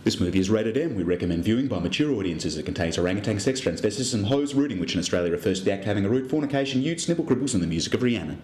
This movie is rated M. We recommend viewing by mature audiences. It contains orangutan sex, transvestism, hoes, rooting, which in Australia refers to the act having a root, fornication, utes, nipple cribbles, and the music of Rihanna.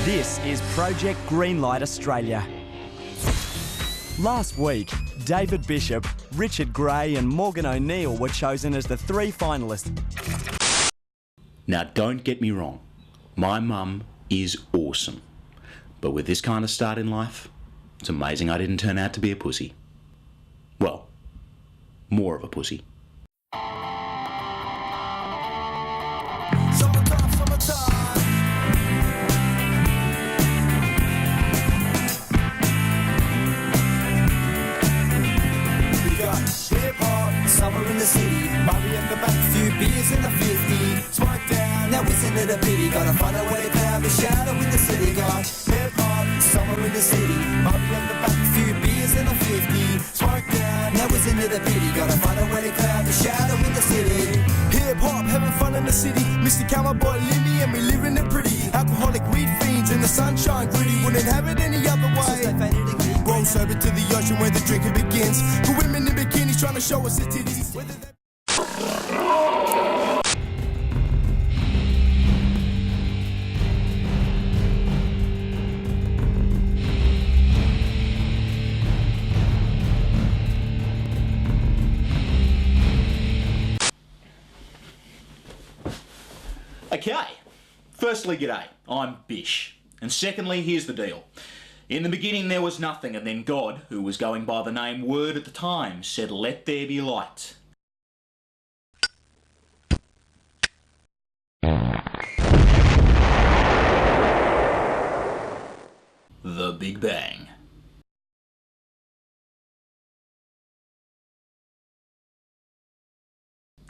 This is Project Greenlight Australia. Last week, David Bishop, Richard Gray and Morgan O'Neill were chosen as the 3 finalists. Now don't get me wrong, my mum is awesome. But with this kind of start in life, it's amazing I didn't turn out to be a pussy. Well, more of a pussy. Summer in the city, Murray at the back, few beers in the 50. Smoke down, now isn't it a pity? Gotta find a way to cloud the shadow in the city. Got hip hop, summer in the city, Murray at the back, few beers in the 50. Smoke down, now isn't it a pity? Gotta find a way to cloud the shadow in the city. Hip hop, having fun in the city. Mr. Camera Boy, Limmy, and we living it pretty. Alcoholic weed fiends in the sunshine, gritty. Wouldn't have it any other way. Roll sober to the ocean where the drinking begins. For women in bikinis trying to show us their titties. Okay, firstly, g'day, I'm Bish. And secondly, here's the deal. In the beginning there was nothing, and then God, who was going by the name Word at the time, said, "Let there be light." The Big Bang.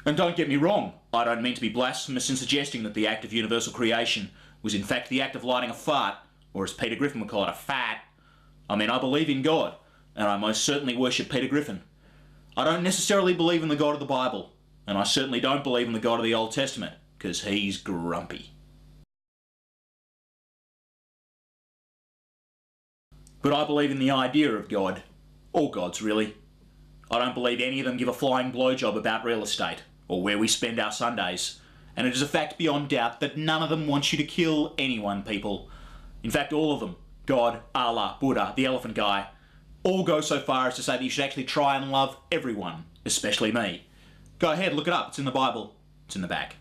And don't get me wrong, I don't mean to be blasphemous in suggesting that the act of universal creation was in fact the act of lighting a fart, or as Peter Griffin would call it, a fat. I mean, I believe in God, and I most certainly worship Peter Griffin. I don't necessarily believe in the God of the Bible, and I certainly don't believe in the God of the Old Testament, because he's grumpy. But I believe in the idea of God. All gods, really. I don't believe any of them give a flying blowjob about real estate, or where we spend our Sundays. And it is a fact beyond doubt that none of them want you to kill anyone, people. In fact, all of them, God, Allah, Buddha, the elephant guy, all go so far as to say that you should actually try and love everyone, especially me. Go ahead, look it up, it's in the Bible, it's in the back.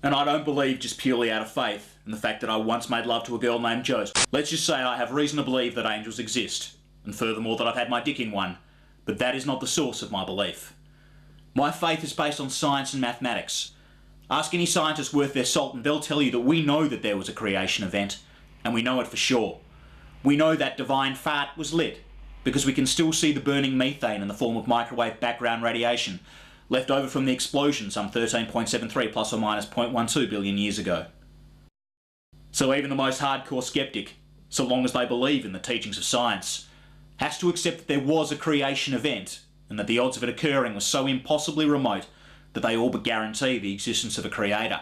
And I don't believe just purely out of faith in the fact that I once made love to a girl named Joseph. Let's just say I have reason to believe that angels exist, and furthermore that I've had my dick in one, but that is not the source of my belief. My faith is based on science and mathematics. Ask any scientist worth their salt and they'll tell you that we know that there was a creation event, and we know it for sure. We know that divine fart was lit, because we can still see the burning methane in the form of microwave background radiation, left over from the explosion some 13.73 plus or minus 0.12 billion years ago. So even the most hardcore skeptic, so long as they believe in the teachings of science, has to accept that there was a creation event and that the odds of it occurring were so impossibly remote that they all but guarantee the existence of a creator.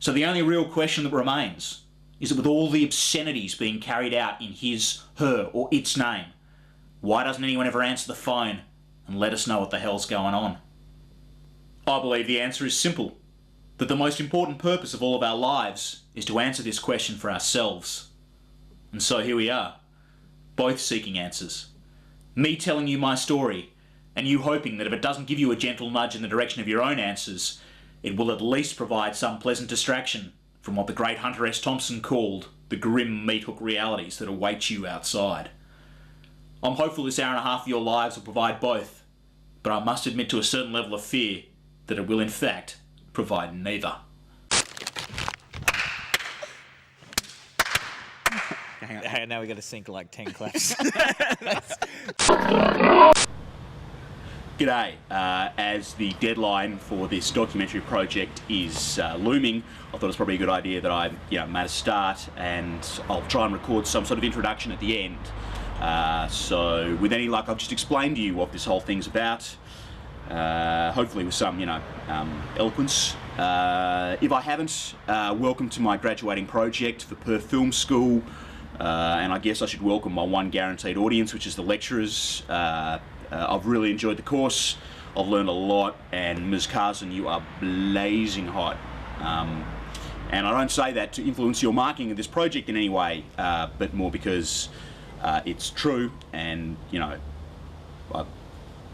So the only real question that remains is that with all the obscenities being carried out in his, her, or its name, why doesn't anyone ever answer the phone and let us know what the hell's going on? I believe the answer is simple, that the most important purpose of all of our lives is to answer this question for ourselves. And so here we are, both seeking answers. Me telling you my story, and you hoping that if it doesn't give you a gentle nudge in the direction of your own answers, it will at least provide some pleasant distraction from what the great Hunter S. Thompson called the grim meat-hook realities that await you outside. I'm hopeful this hour and a half of your lives will provide both, but I must admit to a certain level of fear that it will in fact provide neither. Hang on, now we got to sync like 10 claps. G'day. As the deadline for this documentary project is looming, I thought it was probably a good idea that I made a start, and I'll try and record some sort of introduction at the end. So with any luck, I'll just explain to you what this whole thing's about, hopefully with some, eloquence. If I haven't, welcome to my graduating project for Perth Film School, and I guess I should welcome my one guaranteed audience, which is the lecturers. I've really enjoyed the course. I've learned a lot, and Ms. Carson, you are blazing hot. And I don't say that to influence your marking of this project in any way, but more because it's true, and I'd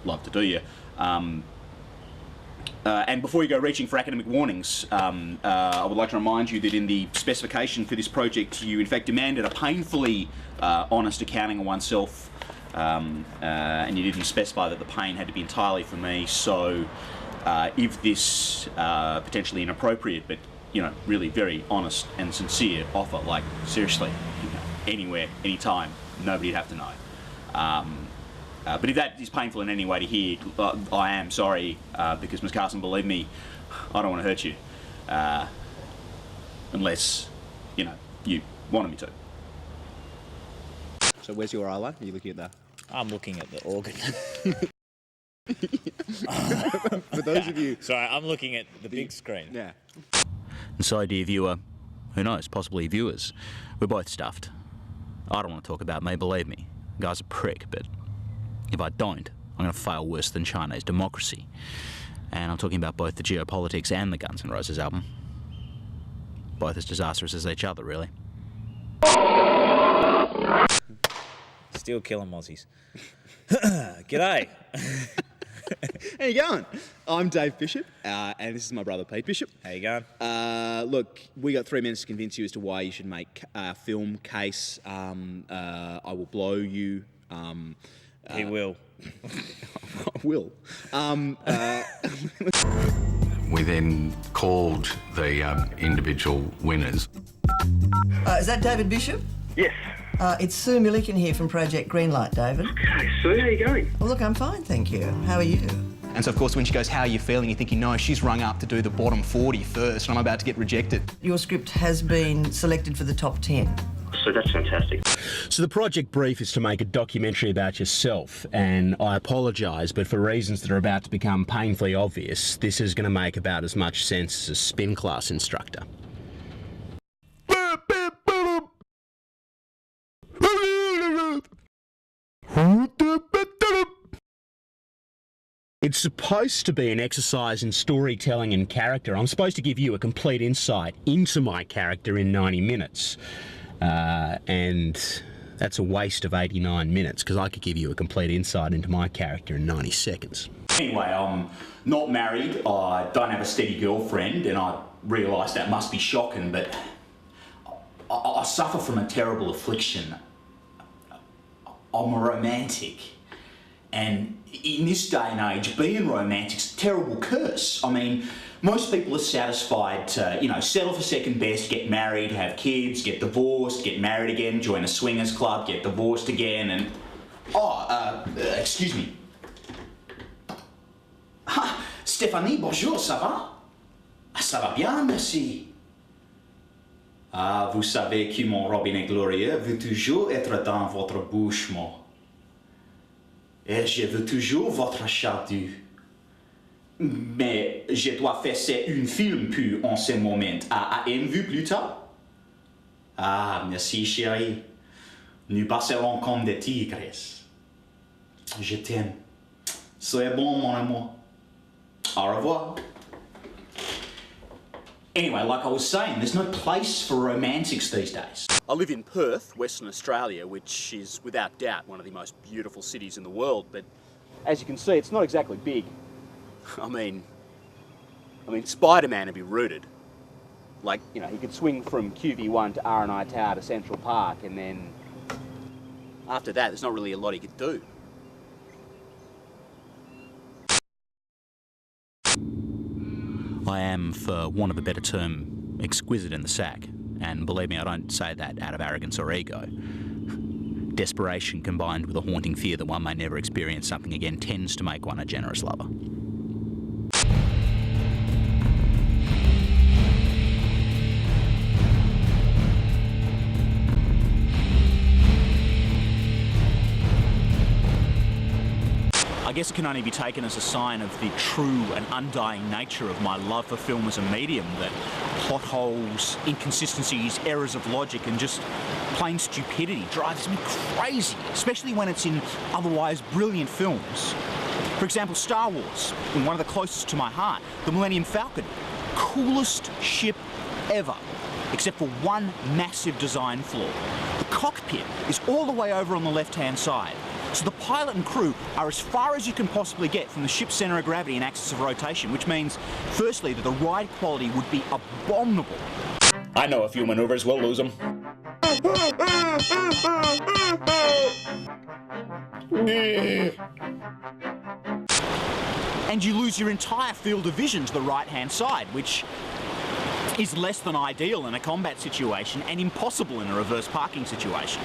love to do you. And before you go reaching for academic warnings, I would like to remind you that in the specification for this project, you in fact demanded a painfully honest accounting of oneself. And you didn't specify that the pain had to be entirely for me, so if this potentially inappropriate but really very honest and sincere offer, like seriously, anywhere, anytime, nobody'd have to know. But if that is painful in any way to hear, I am sorry, because Ms. Carson, believe me, I don't want to hurt you, unless you wanted me to. So where's your eye line? Are you looking at that? I'm looking at the organ. For those of you... Sorry, I'm looking at the big screen. Yeah. And so, dear viewer, who knows, possibly viewers, we're both stuffed. I don't want to talk about me, believe me. The guy's a prick, but if I don't, I'm going to fail worse than Chinese democracy. And I'm talking about both the geopolitics and the Guns N' Roses album. Both as disastrous as each other, really. Still killing Aussies. G'day. How you going? I'm Dave Bishop, and this is my brother Pete Bishop. How you going? Look, we got 3 minutes to convince you as to why you should make a film case. I will blow you. He will. I will. We then called the individual winners. Is that David Bishop? Yes. It's Sue Milliken here from Project Greenlight, David. Hey, Sue, how you going? Well, look, I'm fine, thank you. How are you? And so, of course, when she goes, how are you feeling? You think, she's rung up to do the bottom 40 first, and I'm about to get rejected. Your script has been selected for the top 10. So that's fantastic. So the project brief is to make a documentary about yourself, and I apologise, but for reasons that are about to become painfully obvious, this is going to make about as much sense as a spin class instructor. It's supposed to be an exercise in storytelling and character. I'm supposed to give you a complete insight into my character in 90 minutes. And that's a waste of 89 minutes, because I could give you a complete insight into my character in 90 seconds. Anyway, I'm not married, I don't have a steady girlfriend, and I realise that must be shocking, but I suffer from a terrible affliction. I'm a romantic, and in this day and age, being romantic's a terrible curse. I mean, most people are satisfied to, settle for second best, get married, have kids, get divorced, get married again, join a swingers club, get divorced again, and... excuse me. Ah, Stéphanie, bonjour, ça va? Ça va bien, merci. Ah, vous savez que mon robinet glorieux veut toujours être dans votre bouche, moi. Et je veux toujours votre chadu. Mais je dois faire un film plus en ce moment. À une vue plus tard? Ah, merci chérie. Nous passerons comme des tigres. Je t'aime. Sois bon, mon amour. Au revoir. Anyway, like I was saying, there's no place for romantics these days. I live in Perth, Western Australia, which is without doubt one of the most beautiful cities in the world, but as you can see, it's not exactly big. I mean, Spider-Man would be rooted. Like, you know, he could swing from QV1 to RNI Tower to Central Park, and then after that, there's not really a lot he could do. I am, for want of a better term, exquisite in the sack. And believe me, I don't say that out of arrogance or ego. Desperation combined with a haunting fear that one may never experience something again tends to make one a generous lover. I guess it can only be taken as a sign of the true and undying nature of my love for film as a medium, that plot holes, inconsistencies, errors of logic and just plain stupidity drives me crazy, especially when it's in otherwise brilliant films. For example, Star Wars, and one of the closest to my heart, the Millennium Falcon. Coolest ship ever, except for one massive design flaw. The cockpit is all the way over on the left-hand side. So the pilot and crew are as far as you can possibly get from the ship's centre of gravity and axis of rotation, which means, firstly, that the ride quality would be abominable. I know a few manoeuvres, we'll lose them. And you lose your entire field of vision to the right-hand side, which is less than ideal in a combat situation and impossible in a reverse parking situation.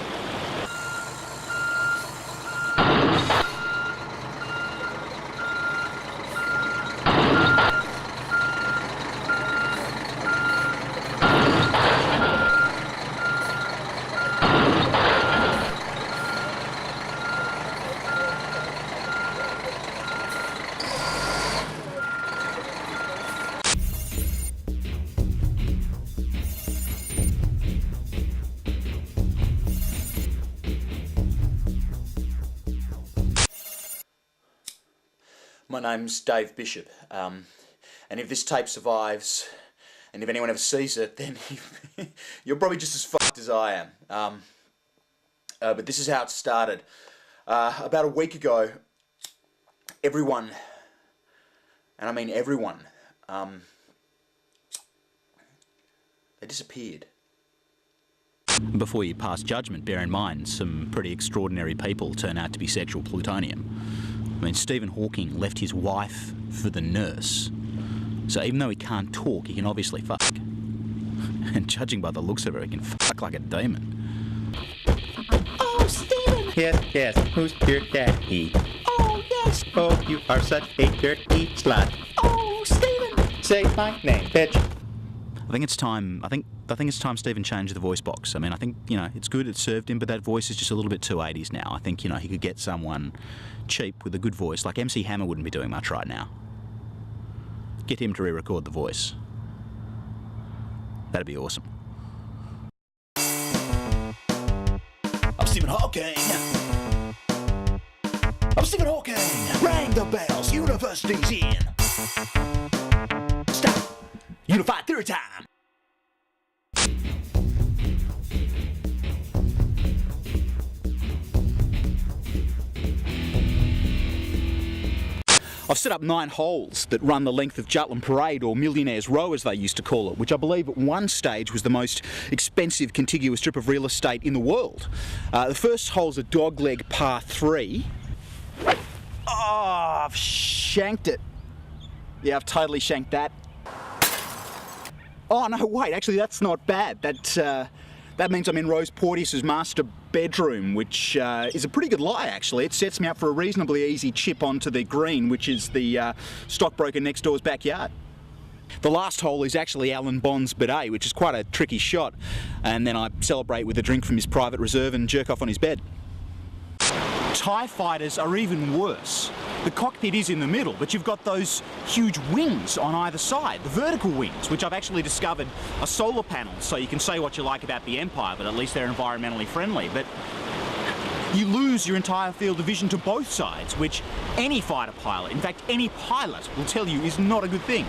My name's Dave Bishop, and if this tape survives, and if anyone ever sees it, then you're probably just as fucked as I am. But this is how it started. About a week ago, everyone, and I mean everyone, they disappeared. Before you pass judgment, bear in mind some pretty extraordinary people turn out to be sexual plutonium. I mean, Stephen Hawking left his wife for the nurse. So even though he can't talk, he can obviously fuck. And judging by the looks of her, he can fuck like a demon. Oh, Stephen! Yes, who's your daddy? Oh, yes! Oh, you are such a dirty slut. Oh, Stephen! Say my name, bitch. I think it's time Stephen changed the voice box. I mean, I think, you know, it's good, it served him, but that voice is just a little bit too 80s now. I think, you know, he could get someone cheap with a good voice, like MC Hammer wouldn't be doing much right now. Get him to re-record the voice. That'd be awesome. I'm Stephen Hawking. I'm Stephen Hawking. Ring the bells, university's in. Stop. Unified theory time. I've set up 9 holes that run the length of Jutland Parade, or Millionaire's Row as they used to call it, which I believe at one stage was the most expensive contiguous strip of real estate in the world. The first hole's a dogleg par 3. Oh, I've shanked it. Yeah, I've totally shanked that. Oh no, wait, actually that's not bad. That means I'm in Rose Porteous's master bedroom, which is a pretty good lie, actually. It sets me up for a reasonably easy chip onto the green, which is the stockbroker next door's backyard. The last hole is actually Alan Bond's bidet, which is quite a tricky shot, and then I celebrate with a drink from his private reserve and jerk off on his bed. TIE fighters are even worse. The cockpit is in the middle, but you've got those huge wings on either side, the vertical wings, which I've actually discovered are solar panels, so you can say what you like about the Empire, but at least they're environmentally friendly. But you lose your entire field of vision to both sides, which any fighter pilot, in fact any pilot, will tell you is not a good thing.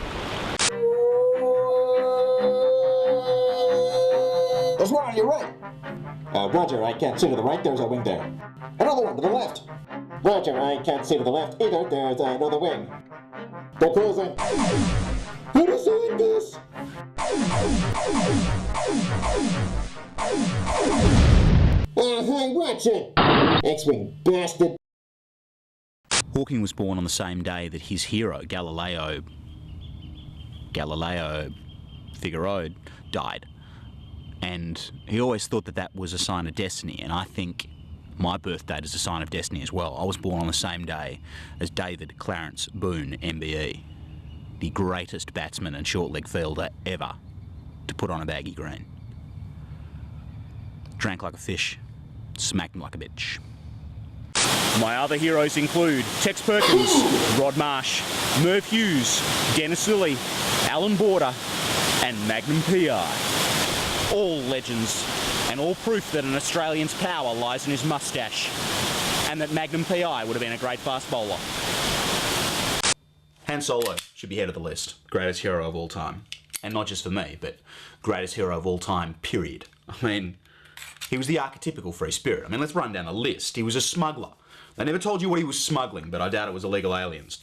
There's one on your right. Roger, I can't see to the right, there's a wing there. Another one to the left. Roger, I can't see to the left either, there's another wing. They're closing. Who is doing this? Hey, watch it! X-Wing bastard! Hawking was born on the same day that his hero, Galileo Figueroa, died. And he always thought that that was a sign of destiny, and I think my birth date is a sign of destiny as well. I was born on the same day as David Clarence Boone, MBE, the greatest batsman and short-leg fielder ever to put on a baggy green. Drank like a fish, smacked him like a bitch. My other heroes include Tex Perkins, Rod Marsh, Merv Hughes, Dennis Lilly, Alan Border, and Magnum P.I. All legends, and all proof that an Australian's power lies in his moustache, and that Magnum P.I. would have been a great fast bowler. Han Solo should be head of the list. Greatest hero of all time. And not just for me, but greatest hero of all time, period. I mean, he was the archetypical free spirit. I mean, let's run down the list. He was a smuggler. They never told you what he was smuggling, but I doubt it was illegal aliens.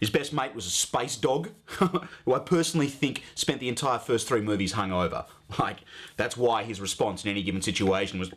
His best mate was a space dog, who I personally think spent the entire first 3 movies hungover. Like, that's why his response in any given situation was...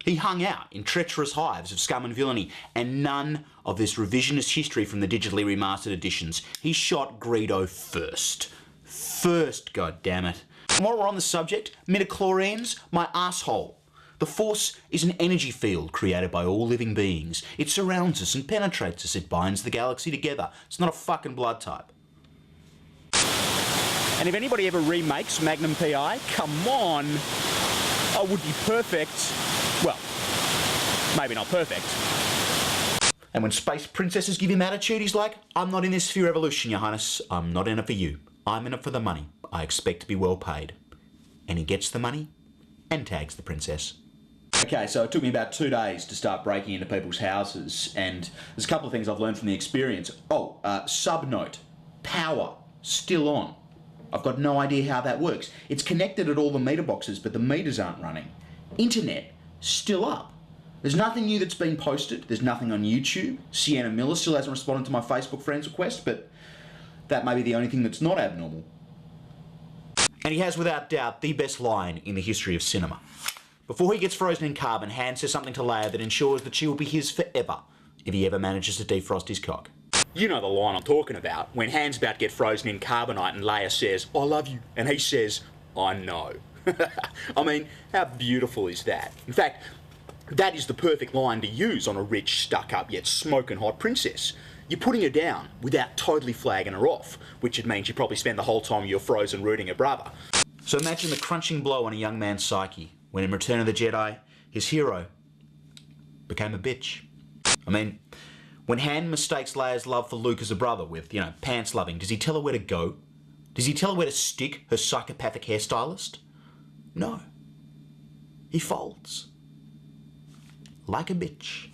He hung out in treacherous hives of scum and villainy, and none of this revisionist history from the digitally remastered editions. He shot Greedo first. First, goddammit. And while we're on the subject, midichlorians, my asshole. The Force is an energy field created by all living beings. It surrounds us and penetrates us. It binds the galaxy together. It's not a fucking blood type. And if anybody ever remakes Magnum P.I., come on! I would be perfect. Well, maybe not perfect. And when space princesses give him attitude, he's like, I'm not in this for your evolution, Your Highness. I'm not in it for you. I'm in it for the money. I expect to be well paid. And he gets the money and tags the princess. Okay, so it took me about 2 days to start breaking into people's houses, and there's a couple of things I've learned from the experience. Subnote, power, still on. I've got no idea how that works. It's connected at all the meter boxes, but the meters aren't running. Internet, still up. There's nothing new that's been posted. There's nothing on YouTube. Sienna Miller still hasn't responded to my Facebook friends request, but that may be the only thing that's not abnormal. And he has, without doubt, the best line in the history of cinema. Before he gets frozen in carbon, Han says something to Leia that ensures that she will be his forever if he ever manages to defrost his cock. You know the line I'm talking about, when Han's about to get frozen in carbonite and Leia says, I love you, and he says, I know. I mean, how beautiful is that? In fact, that is the perfect line to use on a rich, stuck-up, yet smoking hot princess. You're putting her down without totally flagging her off, which would mean you probably spend the whole time you're frozen rooting her brother. So imagine the crunching blow on a young man's psyche when in Return of the Jedi, his hero became a bitch. I mean, when Han mistakes Leia's love for Luke as a brother with, pants loving, does he tell her where to go? Does he tell her where to stick her psychopathic hairstylist? No. He folds. Like a bitch.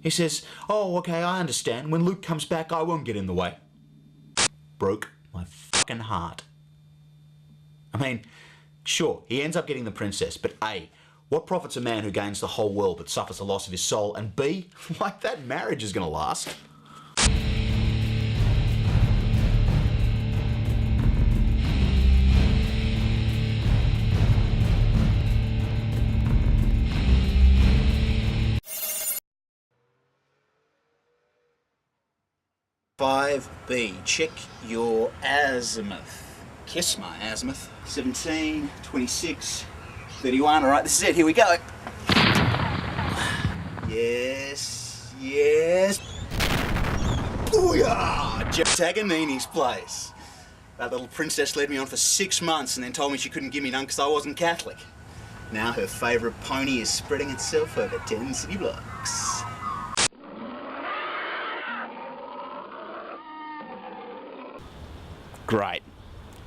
He says, oh, okay, I understand. When Luke comes back, I won't get in the way. Broke my fucking heart. I mean, sure, he ends up getting the princess, but A, what profits a man who gains the whole world but suffers the loss of his soul? And B, like that marriage is going to last. B. Check your azimuth. Kiss my azimuth. 17, 26, 31. All right, this is it. Here we go. Yes, yes. Booyah! Taganini's place. That little princess led me on for 6 months and then told me she couldn't give me none because I wasn't Catholic. Now her favourite pony is spreading itself over 10 city blocks. Great.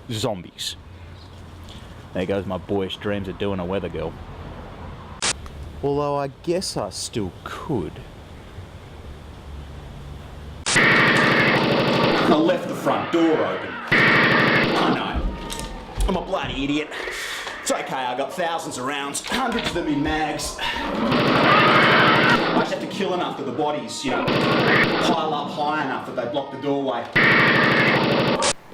Zombies. There goes my boyish dreams of doing a weather girl. Although I guess I still could. I left the front door open. I know. I'm a bloody idiot. It's okay, I got thousands of rounds, hundreds of them in mags. I just have to kill enough that the bodies, pile up high enough that they block the doorway.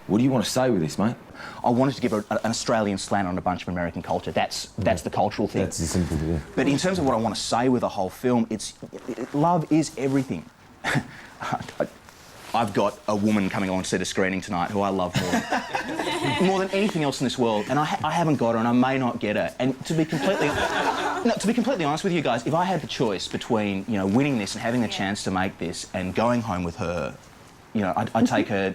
What do you want to say with this, mate? I wanted to give an Australian slant on a bunch of American culture. That's the cultural thing. That's the simple thing. But in terms of what I want to say with the whole film, love is everything. I've got a woman coming along to see the screening tonight who I love more than anything else in this world, and I haven't got her, and I may not get her. And to be completely honest with you guys, if I had the choice between winning this and having the chance to make this and going home with her, I'd take her.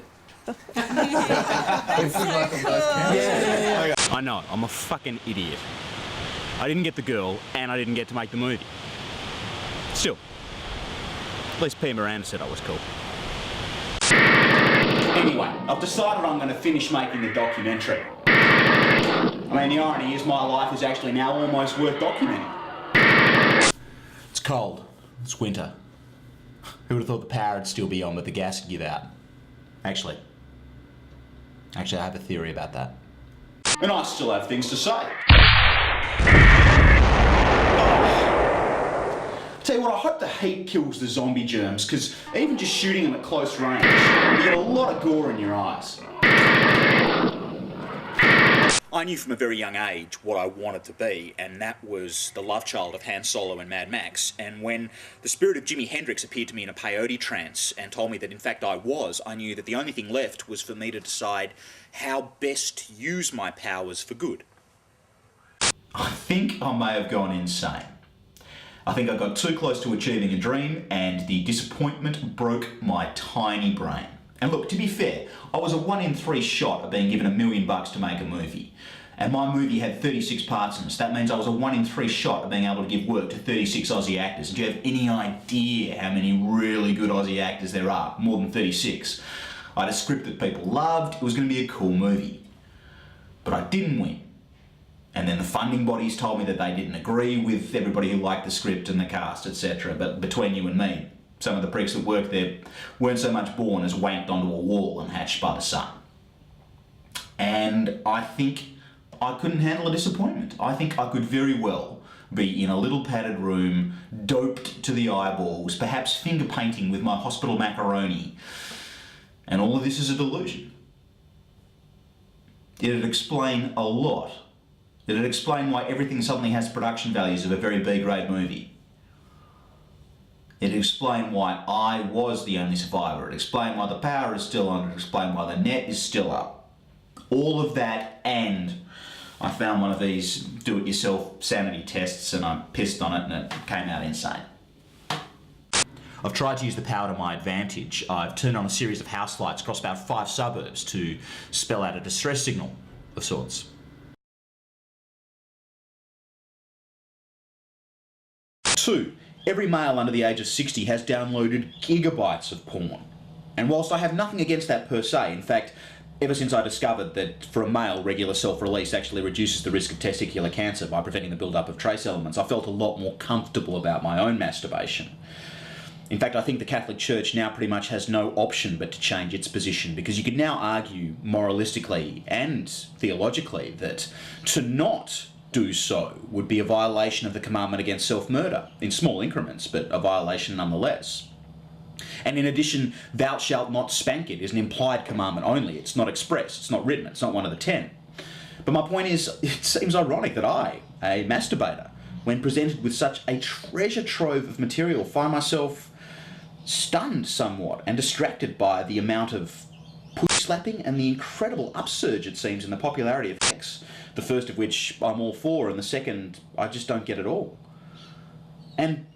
I know, I'm a fucking idiot. I didn't get the girl, and I didn't get to make the movie. Still, at least P. Miranda said I was cool. Anyway, I've decided I'm going to finish making the documentary. I mean, the irony is my life is actually now almost worth documenting. It's cold. It's winter. Who would have thought the power would still be on, but the gas would give out? Actually, I have a theory about that. And I still have things to say. Tell you what, I hope the heat kills the zombie germs, because even just shooting them at close range, you get a lot of gore in your eyes. I knew from a very young age what I wanted to be, and that was the love child of Han Solo and Mad Max. And when the spirit of Jimi Hendrix appeared to me in a peyote trance and told me that in fact I was, I knew that the only thing left was for me to decide how best to use my powers for good. I think I may have gone insane. I think I got too close to achieving a dream, and the disappointment broke my tiny brain. And look, to be fair, I was a 1 in 3 shot at being given $1 million to make a movie. And my movie had 36 parts in it. That means I was a 1 in 3 shot at being able to give work to 36 Aussie actors. Do you have any idea how many really good Aussie actors there are? More than 36. I had a script that people loved. It was going to be a cool movie. But I didn't win. And then the funding bodies told me that they didn't agree with everybody who liked the script and the cast, etc. But between you and me, some of the pricks that worked there weren't so much born as wanked onto a wall and hatched by the sun. And I think I couldn't handle a disappointment. I think I could very well be in a little padded room, doped to the eyeballs, perhaps finger painting with my hospital macaroni. And all of this is a delusion. It'd explain a lot. It'd explain why everything suddenly has production values of a very B-grade movie. It'd explain why I was the only survivor. It'd explain why the power is still on. It'd explain why the net is still up. All of that, and I found one of these do-it-yourself sanity tests and I pissed on it and it came out insane. I've tried to use the power to my advantage. I've turned on a series of house lights across about 5 suburbs to spell out a distress signal of sorts. 2. Every male under the age of 60 has downloaded gigabytes of porn. And whilst I have nothing against that per se, in fact, ever since I discovered that for a male, regular self-release actually reduces the risk of testicular cancer by preventing the build-up of trace elements, I felt a lot more comfortable about my own masturbation. In fact, I think the Catholic Church now pretty much has no option but to change its position, because you could now argue moralistically and theologically that to not do so would be a violation of the commandment against self-murder, in small increments, but a violation nonetheless. And in addition, thou shalt not spank it is an implied commandment only. It's not expressed, it's not written, it's not one of the 10. But my point is, it seems ironic that I, a masturbator, when presented with such a treasure trove of material, find myself stunned somewhat and distracted by the amount of push slapping and the incredible upsurge, it seems, in the popularity of sex. The first of which I'm all for, and the second I just don't get at all. And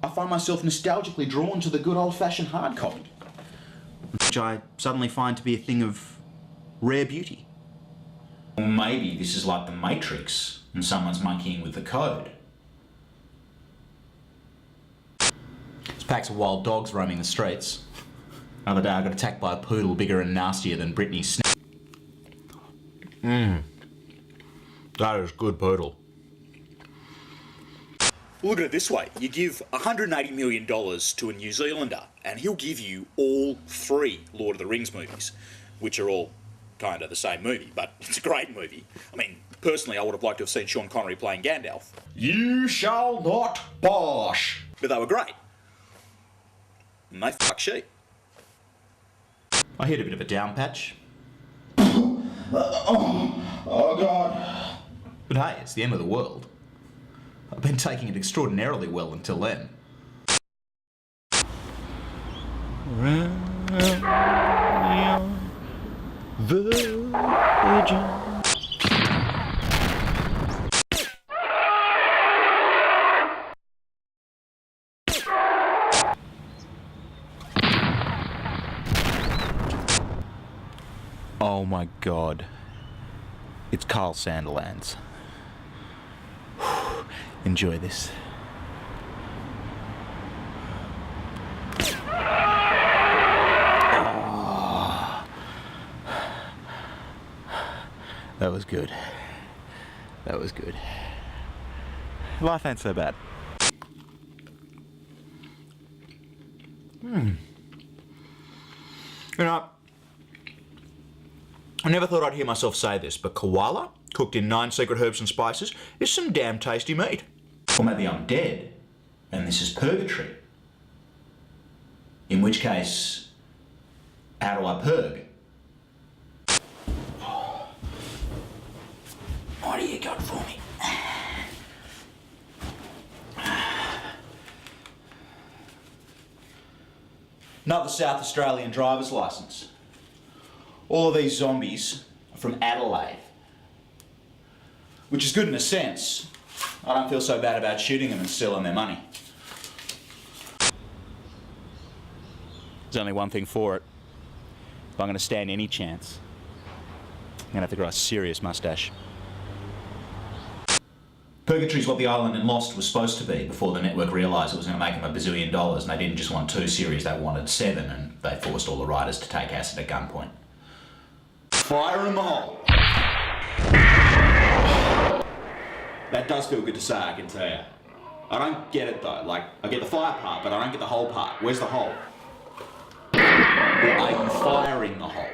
I find myself nostalgically drawn to the good old-fashioned hard copy, which I suddenly find to be a thing of rare beauty. Or maybe this is like the Matrix and someone's monkeying with the code. There's packs of wild dogs roaming the streets. Another day I got attacked by a poodle bigger and nastier than Britney's snake. That is good poodle. Look at it this way. You give $180 million to a New Zealander and he'll give you all 3 Lord of the Rings movies, which are all kind of the same movie, but it's a great movie. I mean, personally, I would have liked to have seen Sean Connery playing Gandalf. You shall not bosh. But they were great. And they fuck sheep. I hit a bit of a down patch. Oh God. But hey, it's the end of the world. I've been taking it extraordinarily well until then. Oh my God. It's Carl Sanderlands. Enjoy this. Oh. That was good. That was good. Life ain't so bad. You know, I never thought I'd hear myself say this, but koala, cooked in 9 secret herbs and spices, is some damn tasty meat. Or maybe I'm dead, and this is purgatory. In which case, how do I purg? What do you got for me? Another South Australian driver's licence. All of these zombies are from Adelaide. Which is good in a sense. I don't feel so bad about shooting them and stealing their money. There's only one thing for it. If I'm going to stand any chance, I'm going to have to grow a serious moustache. Purgatory's what the island in Lost was supposed to be before the network realised it was going to make them $1 bazillion, and they didn't just want 2 series, they wanted 7, and they forced all the writers to take acid at gunpoint. Fire in the hole! That does feel good to say, I can tell you. I don't get it though, like, I get the fire part, but I don't get the hole part. Where's the hole? Or are you firing the hole?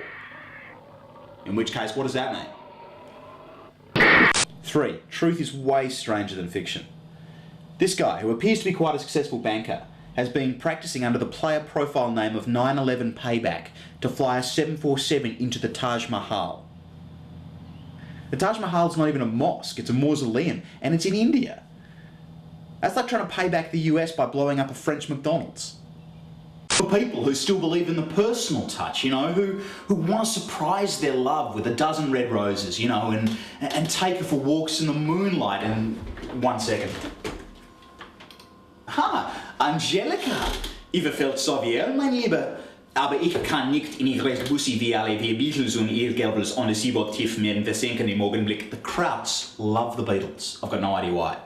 In which case, what does that mean? 3. Truth is way stranger than fiction. This guy, who appears to be quite a successful banker, has been practicing under the player profile name of 9/11 Payback to fly a 747 into the Taj Mahal. The Taj Mahal's not even a mosque, it's a mausoleum, and it's in India. That's like trying to pay back the US by blowing up a French McDonald's. For people who still believe in the personal touch, you know, who want to surprise their love with a dozen red roses, you know, and take her for walks in the moonlight and... 1 second. Angelika! Ihr fällt so viel, mein Lieber. Aber ich kann nicht in ihre Bussi wie alle wir Beatles und ihr Gelbers on the seaboard tief mehr versenken im Augenblick. The Krauts love the Beatles. I've got no idea why.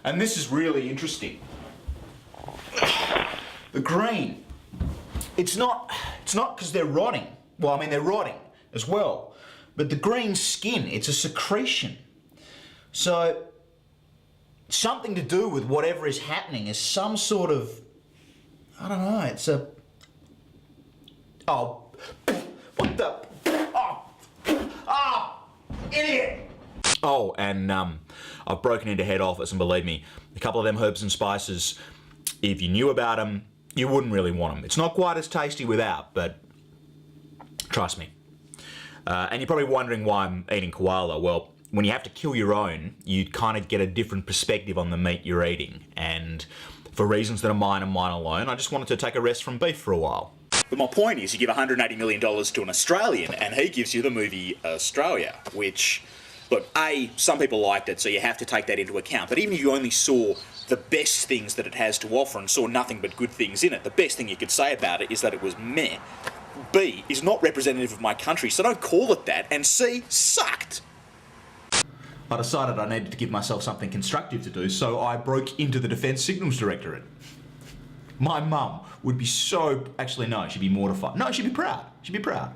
And this is really interesting. The green. It's not because they're rotting. Well, I mean, they're rotting as well. But the green skin, it's a secretion. So, something to do with whatever is happening is some sort of, I don't know, it's a... Oh, what the... Oh, idiot! Oh, and I've broken into head office, and believe me, a couple of them herbs and spices, if you knew about them, you wouldn't really want them. It's not quite as tasty without, but trust me. And you're probably wondering why I'm eating koala. Well, when you have to kill your own, you kind of get a different perspective on the meat you're eating. And for reasons that are mine and mine alone, I just wanted to take a rest from beef for a while. But my point is, you give $180 million to an Australian, and he gives you the movie Australia, which Look, some people liked it, so you have to take that into account. But even if you only saw the best things that it has to offer and saw nothing but good things in it, the best thing you could say about it is that it was meh. B is not representative of my country, so don't call it that. And C sucked. I decided I needed to give myself something constructive to do, so I broke into the Defence Signals Directorate. My mum would be so... Actually, no, she'd be mortified. No, she'd be proud. She'd be proud.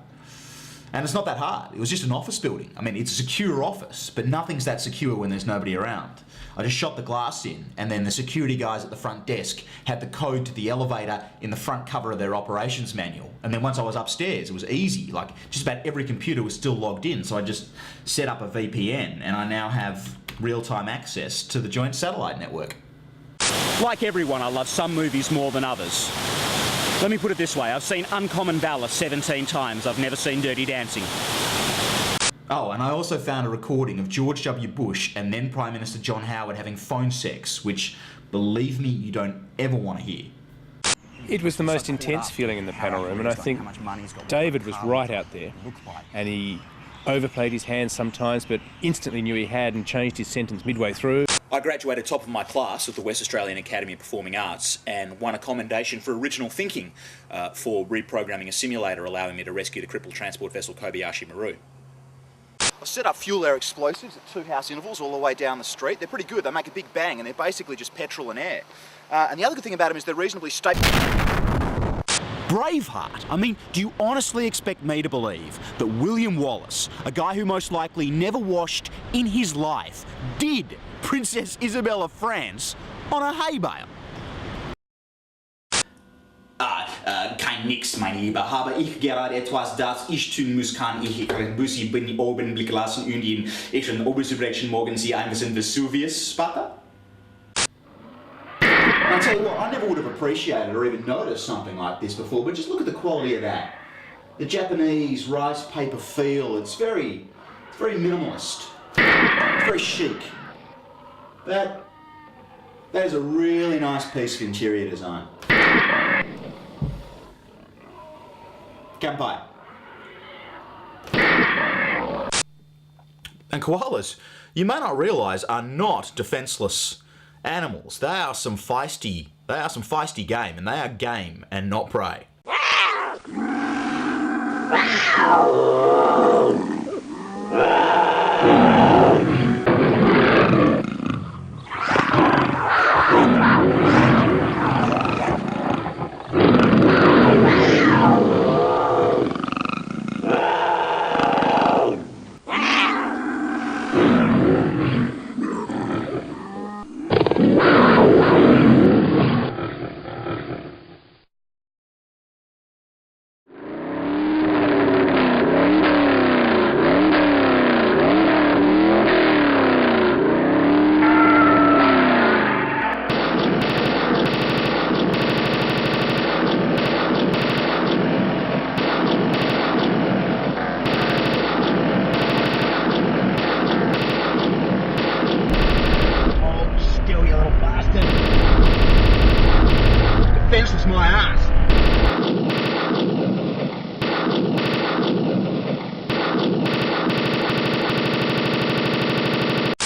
And it's not that hard. It was just an office building. I mean, it's a secure office, but nothing's that secure when there's nobody around. I just shot the glass in, and then the security guys at the front desk had the code to the elevator in the front cover of their operations manual. And then once I was upstairs, it was easy. Like, just about every computer was still logged in, so I just set up a VPN, and I now have real-time access to the joint satellite network. Like everyone, I love some movies more than others. Let me put it this way, I've seen Uncommon Valor 17 times, I've never seen Dirty Dancing. Oh, and I also found a recording of George W. Bush and then Prime Minister John Howard having phone sex, which, believe me, you don't ever want to hear. It was the most intense feeling in the panel room, and I think David was right out there, and he overplayed his hand sometimes, but instantly knew he had and changed his sentence midway through. I graduated top of my class at the West Australian Academy of Performing Arts and won a commendation for original thinking for reprogramming a simulator allowing me to rescue the crippled transport vessel Kobayashi Maru. I set up fuel air explosives at 2 house intervals all the way down the street. They're pretty good. They make a big bang and they're basically just petrol and air. And the other good thing about them is they're reasonably stable. Braveheart? I mean, do you honestly expect me to believe that William Wallace, a guy who most likely never washed in his life, did Princess Isabel of France on a hay bale? Kein nix, mein Lieber. Habe ich gerade etwas, das ich tun muss, kann ich Bussi bin oben blick lassen und in ihren Oberdirektion morgen Sie einwissen Vesuvius, Sparta? I'll tell you what, I never would have appreciated or even noticed something like this before, but just look at the quality of that. The Japanese rice paper feel, it's very minimalist. It's very chic. That is a really nice piece of interior design. Kanpai. And koalas, you may not realise, are not defenceless animals. They are some feisty game, and they are game and not prey.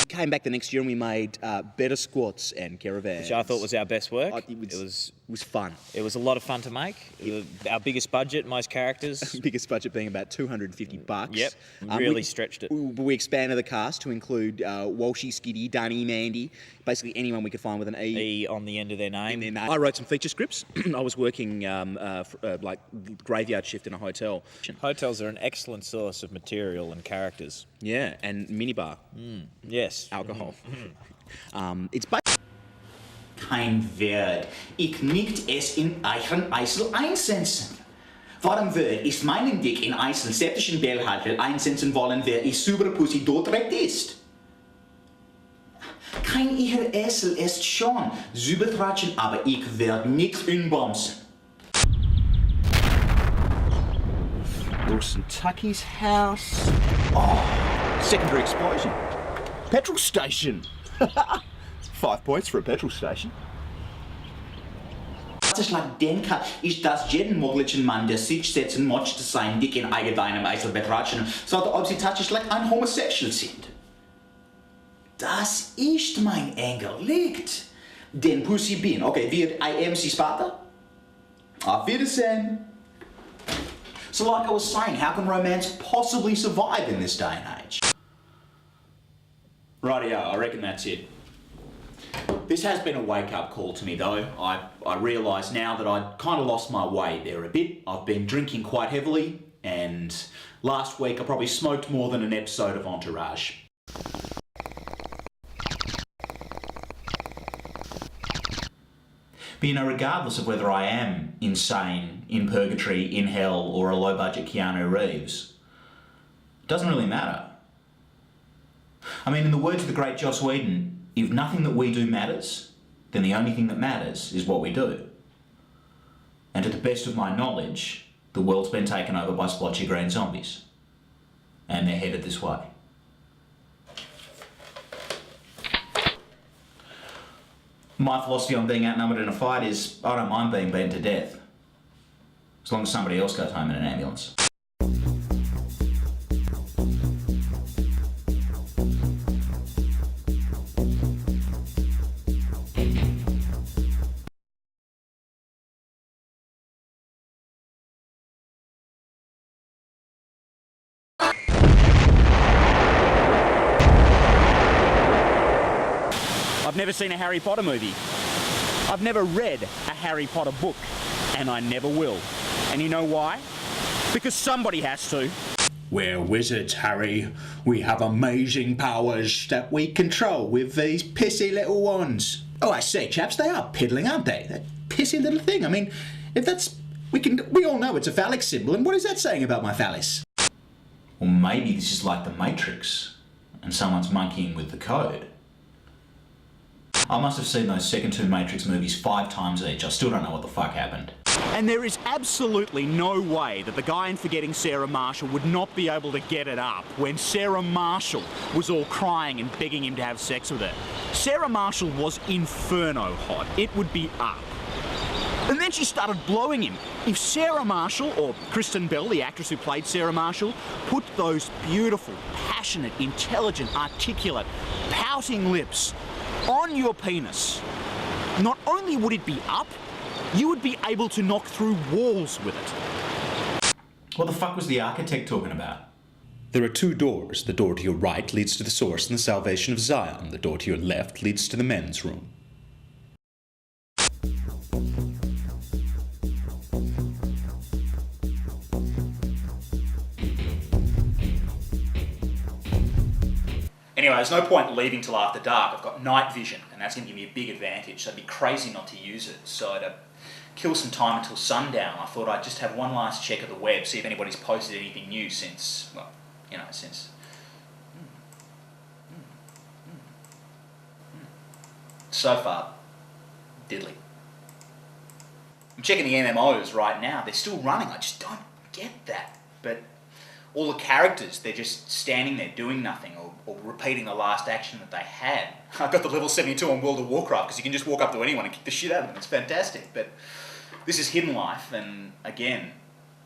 Came back the next year and we made better squats and caravans. Which I thought was our best work. It was fun. It was a lot of fun to make. Our biggest budget, most characters. Biggest budget being about $250. Yep, really stretched it. We expanded the cast to include Walshy, Skiddy, Dunny, Mandy, basically anyone we could find with an E. E on the end of their name. I wrote some feature scripts. I was working like graveyard shift in a hotel. Hotels are an excellent source of material and characters. Yeah, and minibar. Yes. Alcohol. It's kein Wert. Ich nicht es in euren Eisel einsetzen. Warum wird ist meinen Dick in Eisel septischen Bellhalter einsetzen wollen, wer ich super Pussy dort ist? Kein ihr Esel ist schon Sübertratschen, aber ich werd nichts unbomsen. Wilson Tucky's house. Oh, secondary explosion. Petrol station. 5 points for a petrol station. Schlag Denker ist das jeden möglichen Mann, der sich setzen möchte, sein Dick in eigenem Eisel betratschen, sollte ob sie tatsächlich ein Homosexual sind. das ist mein Engel liegt. Den Pussy bin. Okay, wird I am sie Sparta? Auf Wiedersehen. So like I was saying, how can romance possibly survive in this day and age? Rightio, I reckon that's it. This has been a wake-up call to me though. I realise now that I'd kind of lost my way there a bit. I've been drinking quite heavily, and last week I probably smoked more than an episode of Entourage. But you know, regardless of whether I am insane, in purgatory, in hell, or a low-budget Keanu Reeves, it doesn't really matter. I mean, in the words of the great Joss Whedon, if nothing that we do matters, then the only thing that matters is what we do. And to the best of my knowledge, the world's been taken over by splotchy green zombies. And they're headed this way. My philosophy on being outnumbered in a fight is, I don't mind being beaten to death. As long as somebody else goes home in an ambulance. I've never seen a Harry Potter movie. I've never read a Harry Potter book, and I never will. And you know why? Because somebody has to. We're wizards, Harry. We have amazing powers that we control with these pissy little wands. Oh, I say, chaps, they are piddling, aren't they? That pissy little thing. I mean, if that's... We all know it's a phallic symbol, and what is that saying about my phallus? Or maybe this is like the Matrix, and someone's monkeying with the code. I must have seen those second two Matrix movies 5 times each. I still don't know what the fuck happened. And there is absolutely no way that the guy in Forgetting Sarah Marshall would not be able to get it up when Sarah Marshall was all crying and begging him to have sex with her. Sarah Marshall was inferno hot. It would be up. And then she started blowing him. If Sarah Marshall, or Kristen Bell, the actress who played Sarah Marshall, put those beautiful, passionate, intelligent, articulate, pouting lips on your penis, not only would it be up, you would be able to knock through walls with it. What the fuck was the architect talking about? There are 2 doors. The door to your right leads to the source and the salvation of Zion. The door to your left leads to the men's room. Anyway, there's no point leaving till after dark. I've got night vision, and that's going to give me a big advantage, so it'd be crazy not to use it. So to kill some time until sundown, I thought I'd just have one last check of the web, see if anybody's posted anything new since, well, you know, since... So far, diddly. I'm checking the MMOs right now. They're still running. I just don't get that. But all the characters, they're just standing there doing nothing or repeating the last action that they had. I got the level 72 on World of Warcraft because you can just walk up to anyone and kick the shit out of them. It's fantastic. But this is Hidden Life, and again,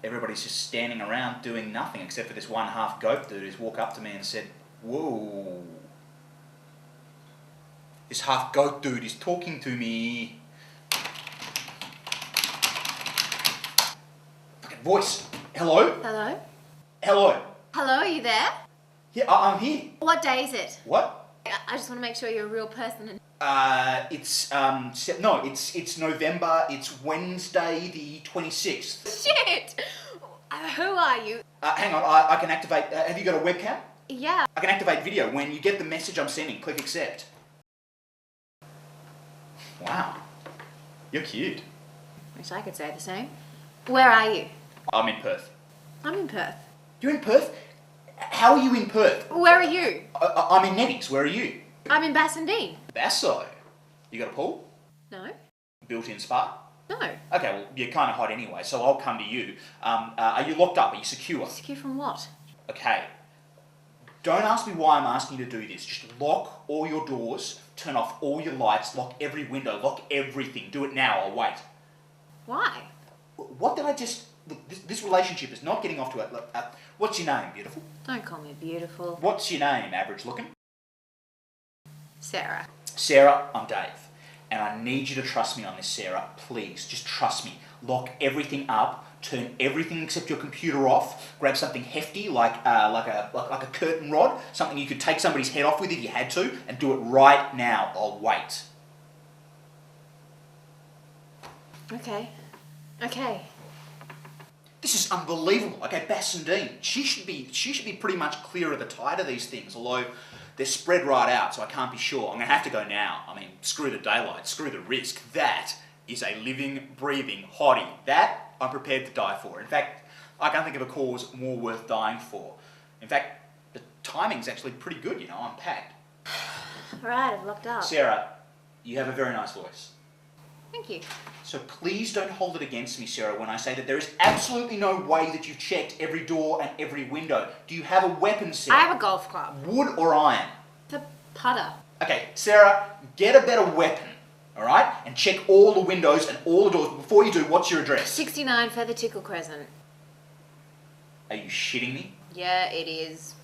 everybody's just standing around doing nothing except for this one half goat dude who's walked up to me and said, "Whoa. This half goat dude is talking to me." Fucking voice. Hello? Hello? Hello? Hello, are you there? Yeah, I'm here. What day is it? What? I just want to make sure you're a real person. And It's November, it's Wednesday the 26th. Shit! Who are you? Hang on, I can activate, have you got a webcam? Yeah. I can activate video. When you get the message I'm sending, click accept. Wow. You're cute. Wish I could say the same. Where are you? I'm in Perth. I'm in Perth. You're in Perth? How are you in Perth? Where are you? I'm in Nettings. Where are you? I'm in Bassendean. Basso. You got a pool? No. Built-in spa? No. Okay, well, you're kind of hot anyway, so I'll come to you. Are you locked up? Are you secure? Secure from what? Okay. Don't ask me why I'm asking you to do this. Just lock all your doors, turn off all your lights, lock every window, lock everything. Do it now, I'll wait. Why? What did I just... Look, this relationship is not getting off to a... what's your name, beautiful? Don't call me beautiful. What's your name, average looking? Sarah. Sarah, I'm Dave. And I need you to trust me on this, Sarah. Please, just trust me. Lock everything up, turn everything except your computer off, grab something hefty like a curtain rod, something you could take somebody's head off with if you had to, and do it right now. I'll wait. Okay. This is unbelievable. Okay, Bassendine, she should be pretty much clear of the tide of these things, although they're spread right out, so I can't be sure. I'm going to have to go now. I mean, screw the daylight, screw the risk. That is a living, breathing hottie. That I'm prepared to die for. In fact, I can't think of a cause more worth dying for. In fact, the timing's actually pretty good, you know, I'm packed. Right, I've locked up. Sarah, you have a very nice voice. Thank you. So please don't hold it against me, Sarah, when I say that there is absolutely no way that you've checked every door and every window. Do you have a weapon, Sarah? I have a golf club. Wood or iron? The putter. Okay, Sarah, get a better weapon, all right? And check all the windows and all the doors. But before you do, what's your address? 69 Feather Tickle Crescent. Are you shitting me? Yeah, it is.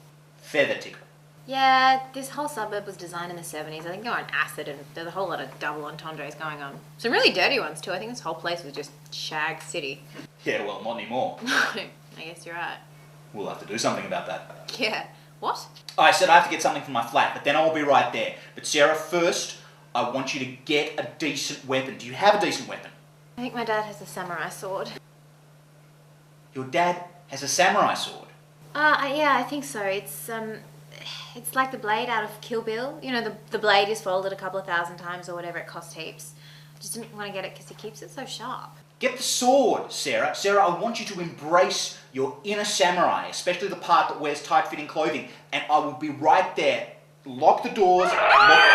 Feather Tickle. Yeah, this whole suburb was designed in the 70s. I think they're on acid and there's a whole lot of double entendres going on. Some really dirty ones too. I think this whole place was just Shag City. Yeah, well, not anymore. I guess you're right. We'll have to do something about that. Yeah. What? I said I have to get something from my flat, but then I'll be right there. But Sarah, first, I want you to get a decent weapon. Do you have a decent weapon? I think my dad has a samurai sword. Your dad has a samurai sword? Yeah, I think so. It's like the blade out of Kill Bill. You know, the blade is folded a couple of thousand times or whatever, it costs heaps. I just didn't want to get it because he keeps it so sharp. Get the sword, Sarah. Sarah, I want you to embrace your inner samurai, especially the part that wears tight-fitting clothing, and I will be right there. Lock the doors. Sarah!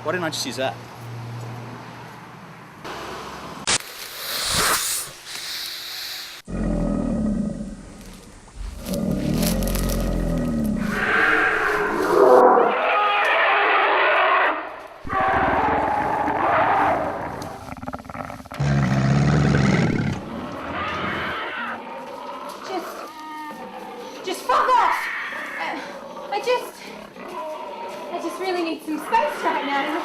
Why didn't I just use that? Just fuck off! I just really need some space right now.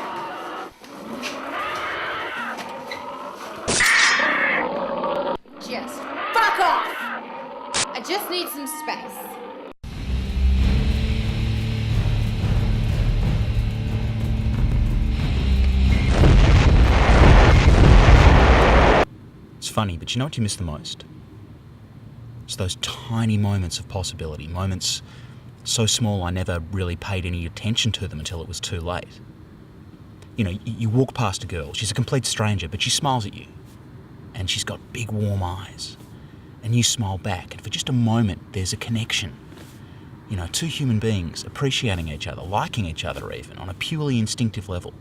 I just need some space. It's funny, but you know what you miss the most? It's those tiny moments of possibility, moments so small I never really paid any attention to them until it was too late. You know, you walk past a girl, she's a complete stranger, but she smiles at you. And she's got big warm eyes. And you smile back, and for just a moment there's a connection. You know, two human beings appreciating each other, liking each other even, on a purely instinctive level.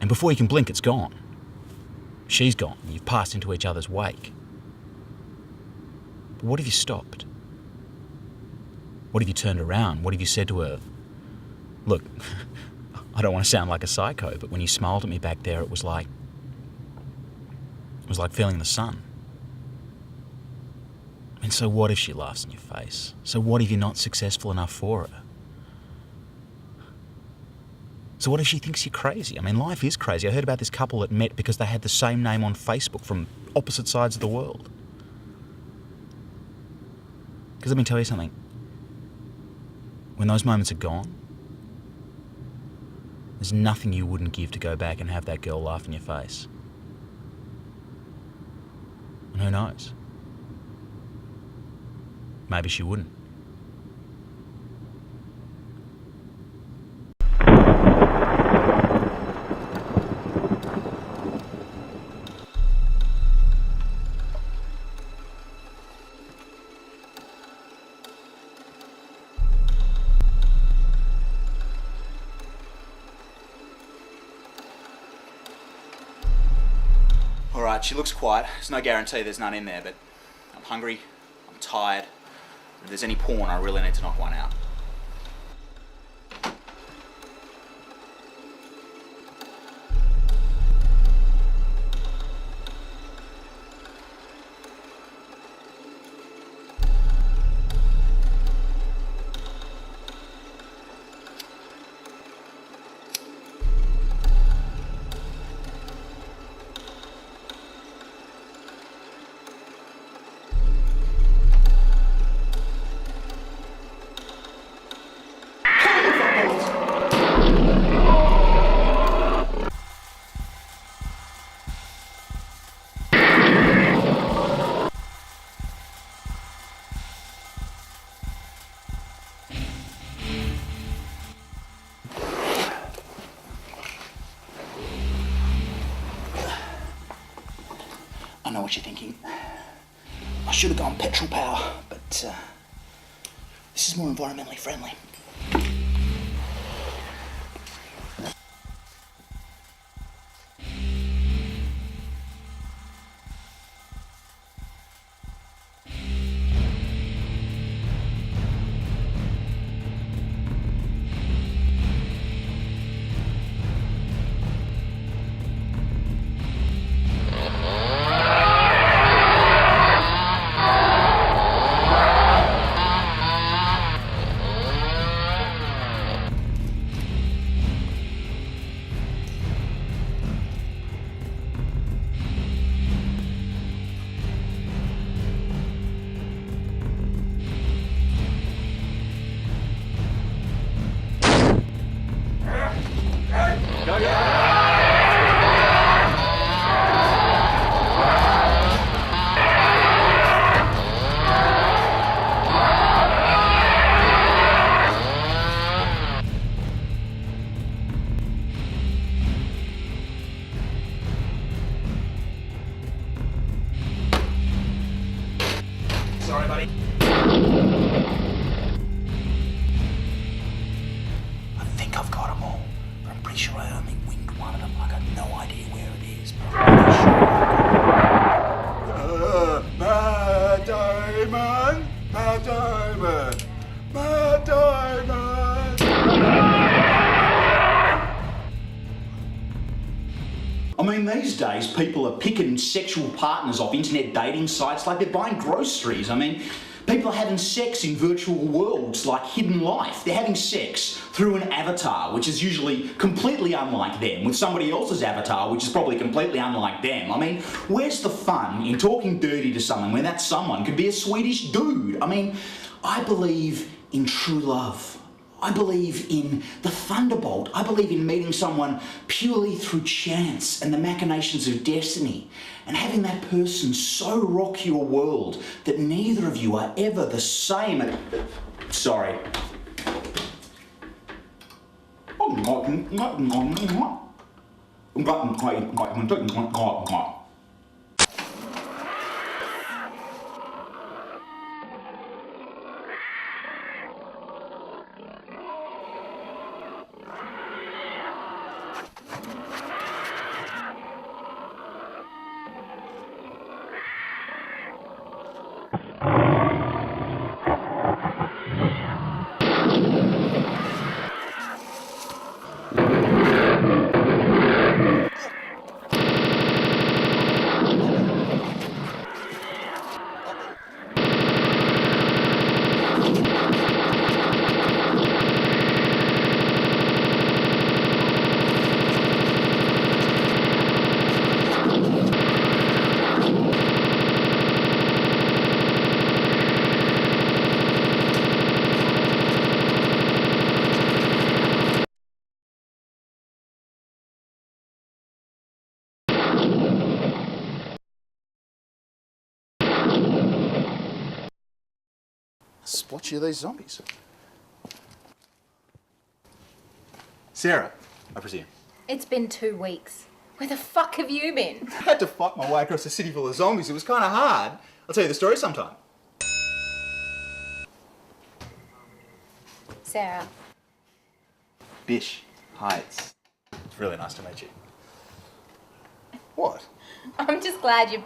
And before you can blink, it's gone. She's gone, you've passed into each other's wake. But what have you stopped? What have you turned around? What have you said to her? Look, I don't want to sound like a psycho, but when you smiled at me back there, it was like feeling the sun. And so what if she laughs in your face? So what if you're not successful enough for her? So what if she thinks you're crazy? I mean, life is crazy. I heard about this couple that met because they had the same name on Facebook from opposite sides of the world. Because let me tell you something. When those moments are gone, there's nothing you wouldn't give to go back and have that girl laugh in your face. And who knows? Maybe she wouldn't. Alright, she looks quiet. There's no guarantee there's none in there, but I'm hungry, I'm tired. If there's any porn, I really need to knock one out. I know what you're thinking. I should have gone petrol power, but this is more environmentally friendly. Sorry, buddy. I think I've got them all, but I'm pretty sure I only winged one of them. I got no idea where it is, but I'm pretty sure Matt Damon! Matt Damon! Matt Damon! I mean, these days people are picking sexual partners off internet dating sites like they're buying groceries. I mean, People are having sex in virtual worlds like Hidden Life. They're having sex through an avatar, which is usually completely unlike them, with somebody else's avatar, which is probably completely unlike them. I mean, where's the fun in talking dirty to someone when that someone could be a Swedish dude? I mean, I believe in true love. I believe in the thunderbolt. I believe in meeting someone purely through chance and the machinations of destiny, and having that person so rock your world that neither of you are ever the same. Sorry. Spot you these zombies. Sarah, I presume. It's been 2 weeks. Where the fuck have you been? I had to fight my way across a city full of zombies. It was kind of hard. I'll tell you the story sometime. Sarah. Bish. Hi, it's really nice to meet you. What? I'm just glad you...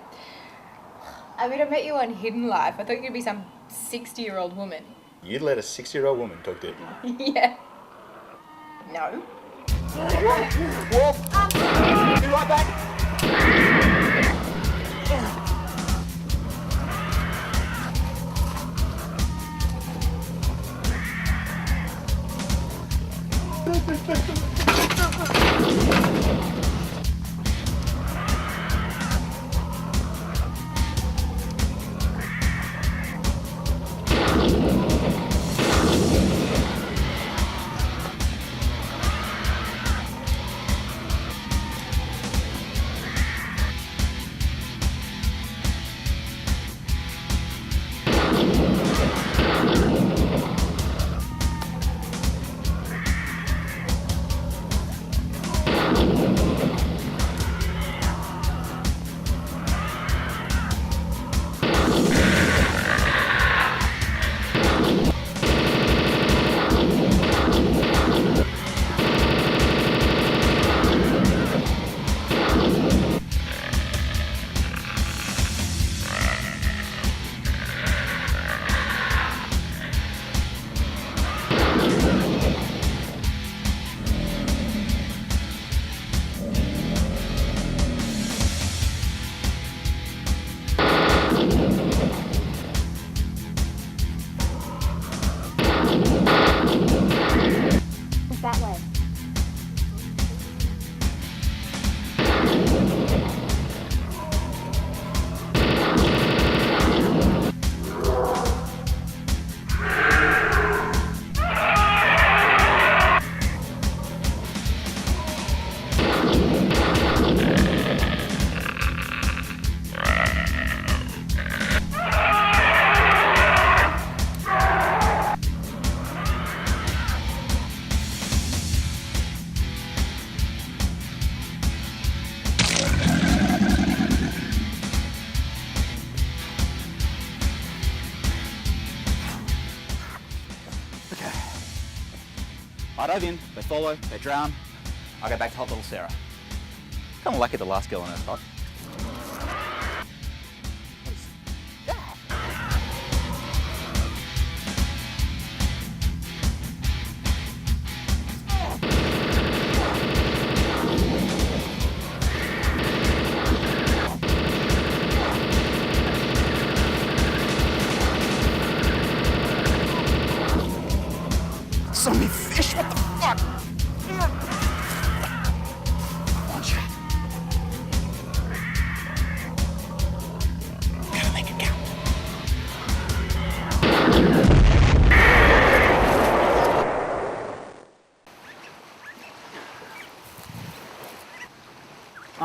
I mean, I met you on Hidden Life. I thought you'd be some 60-year-old woman. You'd let a 60-year-old woman talk to you? Yeah. No. Wolf! Be right back! That way. I dive in, they follow, they drown. I go back to hot little Sarah. Kind of lucky the last girl on Earth got.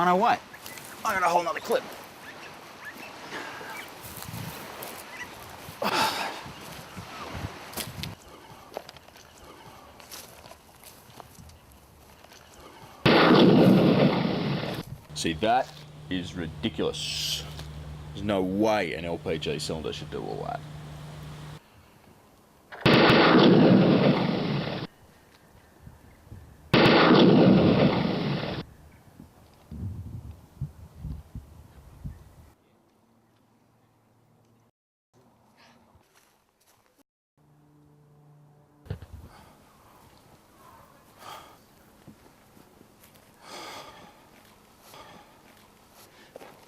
Oh, no, wait. I got a whole nother clip. See, that is ridiculous. There's no way an LPG cylinder should do all that.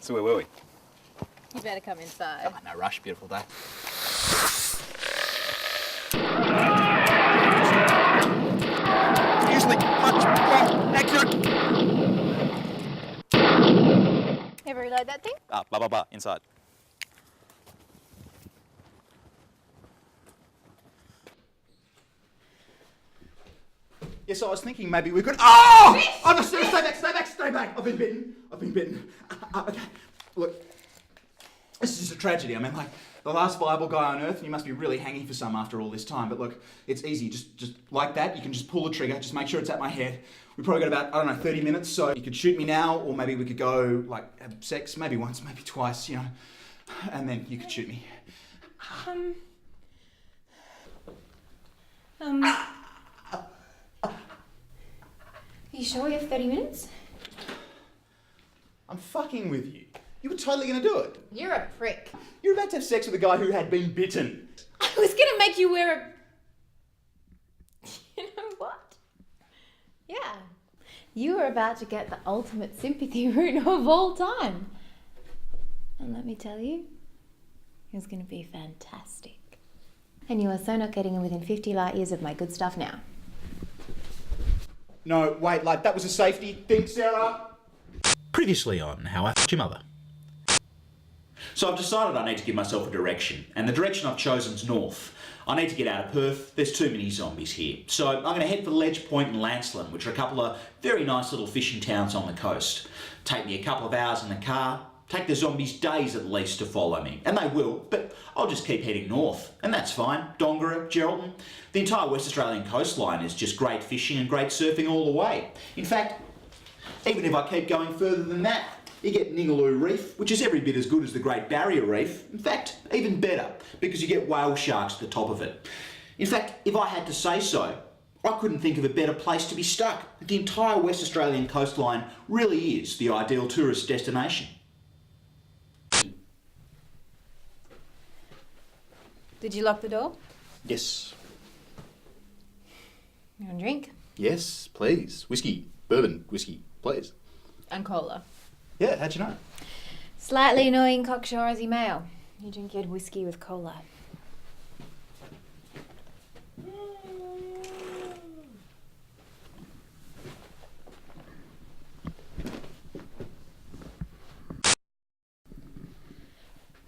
So where were we? You better come inside. Oh, no rush, beautiful day. Usually much more accurate. Ever reload that thing? Inside. Yes, I was thinking maybe we could. Oh! Oh, no, stay back. I've been bitten. Okay, look, this is just a tragedy. I mean, like, the last viable guy on Earth, and you must be really hanging for some after all this time. But look, it's easy. Just like that, you can just pull the trigger. Just make sure it's at my head. We probably got about, I don't know, 30 minutes. So you could shoot me now, or maybe we could go, like, have sex, maybe once, maybe twice, you know, and then you could shoot me. Are you sure you have 30 minutes? I'm fucking with you. You were totally gonna do it. You're a prick. You're about to have sex with a guy who had been bitten. I was gonna make you wear a... You know what? Yeah. You were about to get the ultimate sympathy route of all time. And let me tell you, it was gonna be fantastic. And you are so not getting within 50 light years of my good stuff now. No, wait, like, that was a safety thing, Sarah. Previously on How I F***ed Your Mother. So I've decided I need to give myself a direction, and the direction I've chosen is north. I need to get out of Perth. There's too many zombies here. So I'm going to head for Ledge Point and Lancelin, which are a couple of very nice little fishing towns on the coast. Take me a couple of hours in the car. Take the zombies days at least to follow me. And they will, but I'll just keep heading north. And that's fine. Dongara, Geraldton. The entire West Australian coastline is just great fishing and great surfing all the way. In fact, even if I keep going further than that, you get Ningaloo Reef, which is every bit as good as the Great Barrier Reef. In fact, even better, because you get whale sharks at the top of it. In fact, if I had to say so, I couldn't think of a better place to be stuck. The entire West Australian coastline really is the ideal tourist destination. Did you lock the door? Yes. You want a drink? Yes, please. Whiskey. Bourbon whiskey, please. And cola. Yeah, how'd you know? Slightly annoying cocksure Aussie male. You drink your whiskey with cola.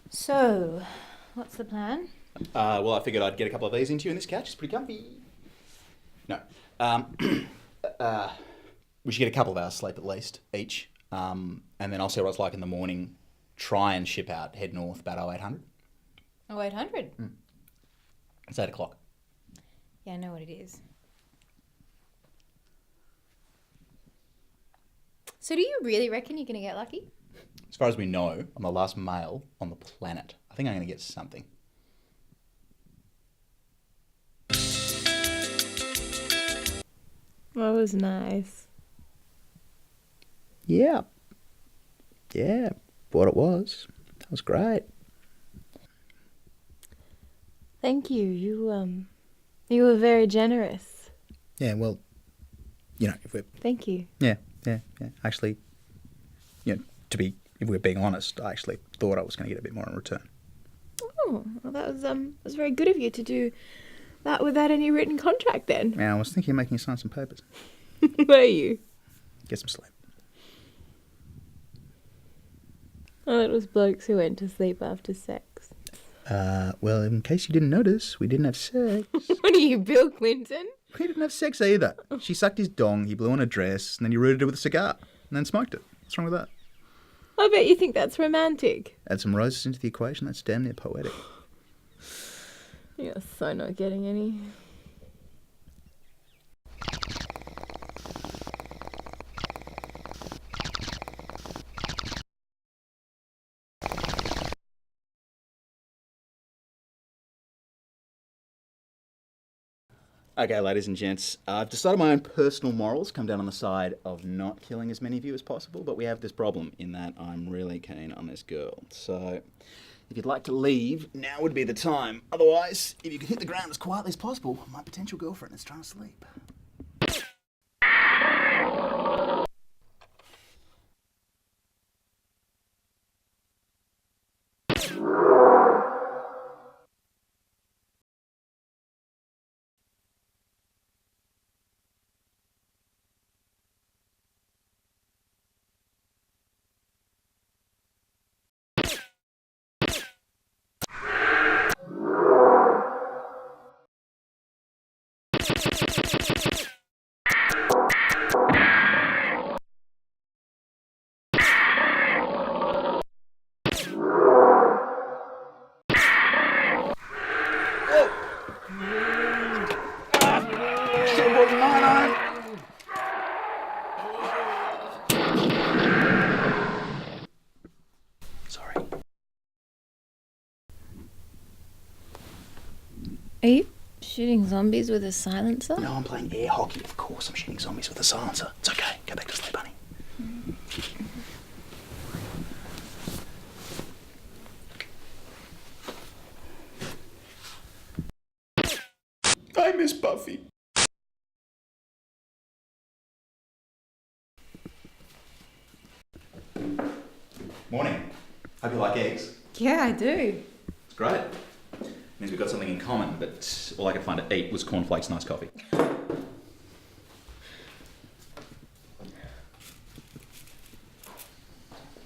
So, what's the plan? Well, I figured I'd get a couple of these into you, and this couch is pretty comfy. No. We should get a couple of hours sleep at least, each. And then I'll see what it's like in the morning. Try and ship out, head north, about 0800. 0800? It's 8 o'clock. Yeah, I know what it is. So do you really reckon you're going to get lucky? As far as we know, I'm the last male on the planet. I think I'm going to get something. That was nice. Yeah. Yeah, what it was. That was great. Thank you. You were very generous. Yeah, well, you know, if we're... Thank you. Yeah. Actually, you know, if we're being honest, I actually thought I was going to get a bit more in return. Oh, well, that was very good of you to do that without any written contract then. Yeah, I was thinking of making you sign some papers. Were you? Get some sleep. Oh, it was blokes who went to sleep after sex. Well, in case you didn't notice, we didn't have sex. What are you, Bill Clinton? We didn't have sex either. She sucked his dong, he blew on a dress, and then he rooted her with a cigar, and then smoked it. What's wrong with that? I bet you think that's romantic. Add some roses into the equation, that's damn near poetic. You're so not getting any. Okay, ladies and gents, I've decided my own personal morals come down on the side of not killing as many of you as possible, but we have this problem in that I'm really keen on this girl. So, if you'd like to leave, now would be the time. Otherwise, if you could hit the ground as quietly as possible, my potential girlfriend is trying to sleep. Are you shooting zombies with a silencer? No, I'm playing air hockey. Of course I'm shooting zombies with a silencer. It's okay. Go back to sleep, honey. I miss Buffy. Morning. Hope you like eggs. Yeah, I do. It's great. Means we've got something in common, but all I could find to eat was cornflakes and iced coffee.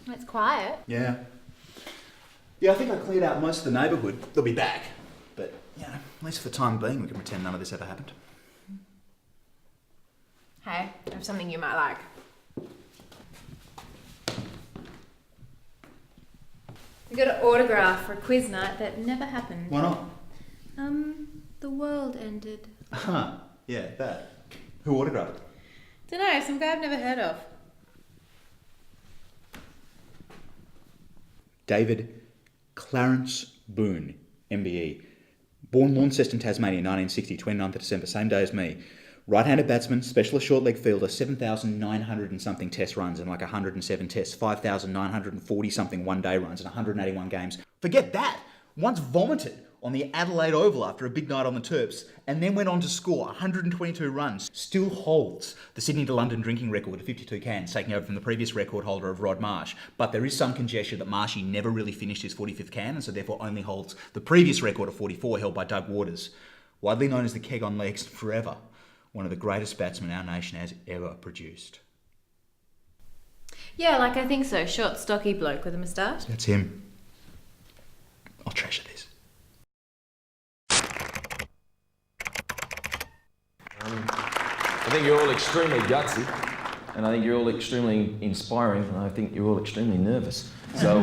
It's quiet. Yeah. Yeah, I think I cleared out most of the neighbourhood. They'll be back. But, you know, at least for the time being, we can pretend none of this ever happened. Hey, I have something you might like. We got an autograph for a quiz night that never happened. Why not? The world ended. Huh. Yeah, that. Who autographed it? Dunno, some guy I've never heard of. David Clarence Boone, MBE. Born Launceston, Tasmania, 1960, 29th of December, same day as me. Right-handed batsman, specialist short leg fielder, 7,900 and something test runs and like 107 tests, 5,940 something one-day runs and 181 games. Forget that! Once vomited on the Adelaide Oval after a big night on the Terps, and then went on to score 122 runs. Still holds the Sydney to London drinking record of 52 cans, taking over from the previous record holder of Rod Marsh. But there is some conjecture that Marshy never really finished his 45th can, and so therefore only holds the previous record of 44 held by Doug Waters. Widely known as the keg on legs forever. One of the greatest batsmen our nation has ever produced. Yeah, like I think so. Short, stocky bloke with a moustache. That's him. I'll treasure this. I think you're all extremely gutsy, and I think you're all extremely inspiring, and I think you're all extremely nervous. So,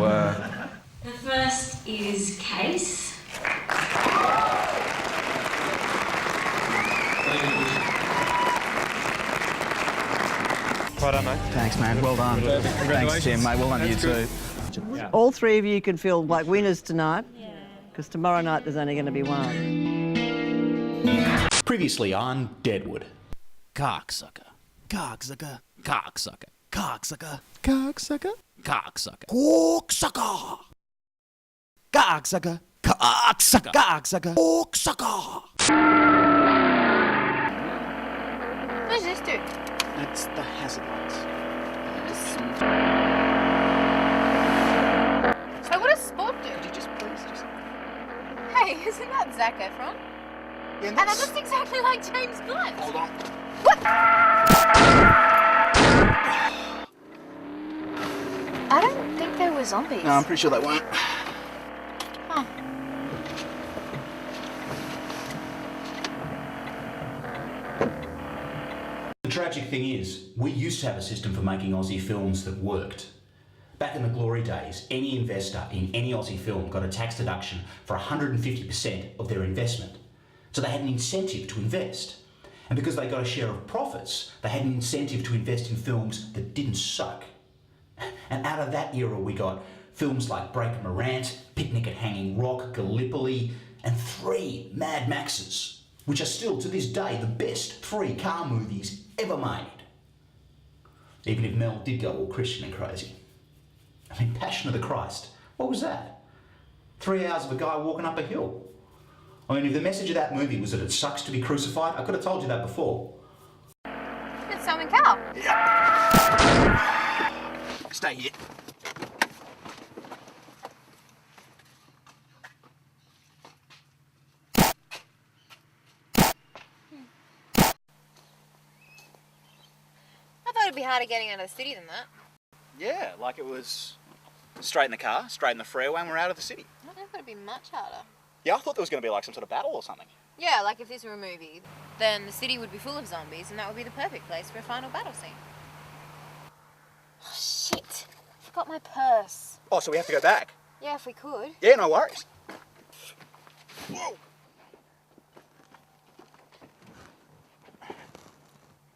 The first is Case. Right on, mate. Thanks, man. Well done. Thanks, Tim, mate. Well done to you too. Yeah. All three of you can feel like winners tonight, because tomorrow night there's only going to be one. Previously on Deadwood. Cocksucker. Cocksucker. Cocksucker. Cocksucker. Cocksucker. Cocksucker. Cocksucker. Cocksucker. Cocksucker. Cocksucker. Cocksucker. What does this do? That's the hazard lights. So what does sport do? Could you just please just... Hey, isn't that Zac Efron? Yeah, and that looks exactly like James Blunt. Hold on. What? I don't think they were zombies. No, I'm pretty sure they weren't. Huh. The tragic thing is, we used to have a system for making Aussie films that worked. Back in the glory days, any investor in any Aussie film got a tax deduction for 150% of their investment. So they had an incentive to invest. And because they got a share of profits, they had an incentive to invest in films that didn't suck. And out of that era we got films like Breaker Morant, Picnic at Hanging Rock, Gallipoli, and 3 Mad Maxes, which are still to this day the best 3 car movies ever made. Even if Mel did go all Christian and crazy. I mean, Passion of the Christ, what was that? 3 hours of a guy walking up a hill. I mean, if the message of that movie was that it sucks to be crucified, I could have told you that before. It's Simon Cowell. Stay here. I thought it'd be harder getting out of the city than that. Yeah, like it was straight in the car, straight in the freeway, and we're out of the city. I thought it would be much harder. Yeah, I thought there was going to be like some sort of battle or something. Yeah, like if this were a movie, then the city would be full of zombies and that would be the perfect place for a final battle scene. Oh, shit. I forgot my purse. Oh, so we have to go back? Yeah, if we could. Yeah, no worries. Whoa.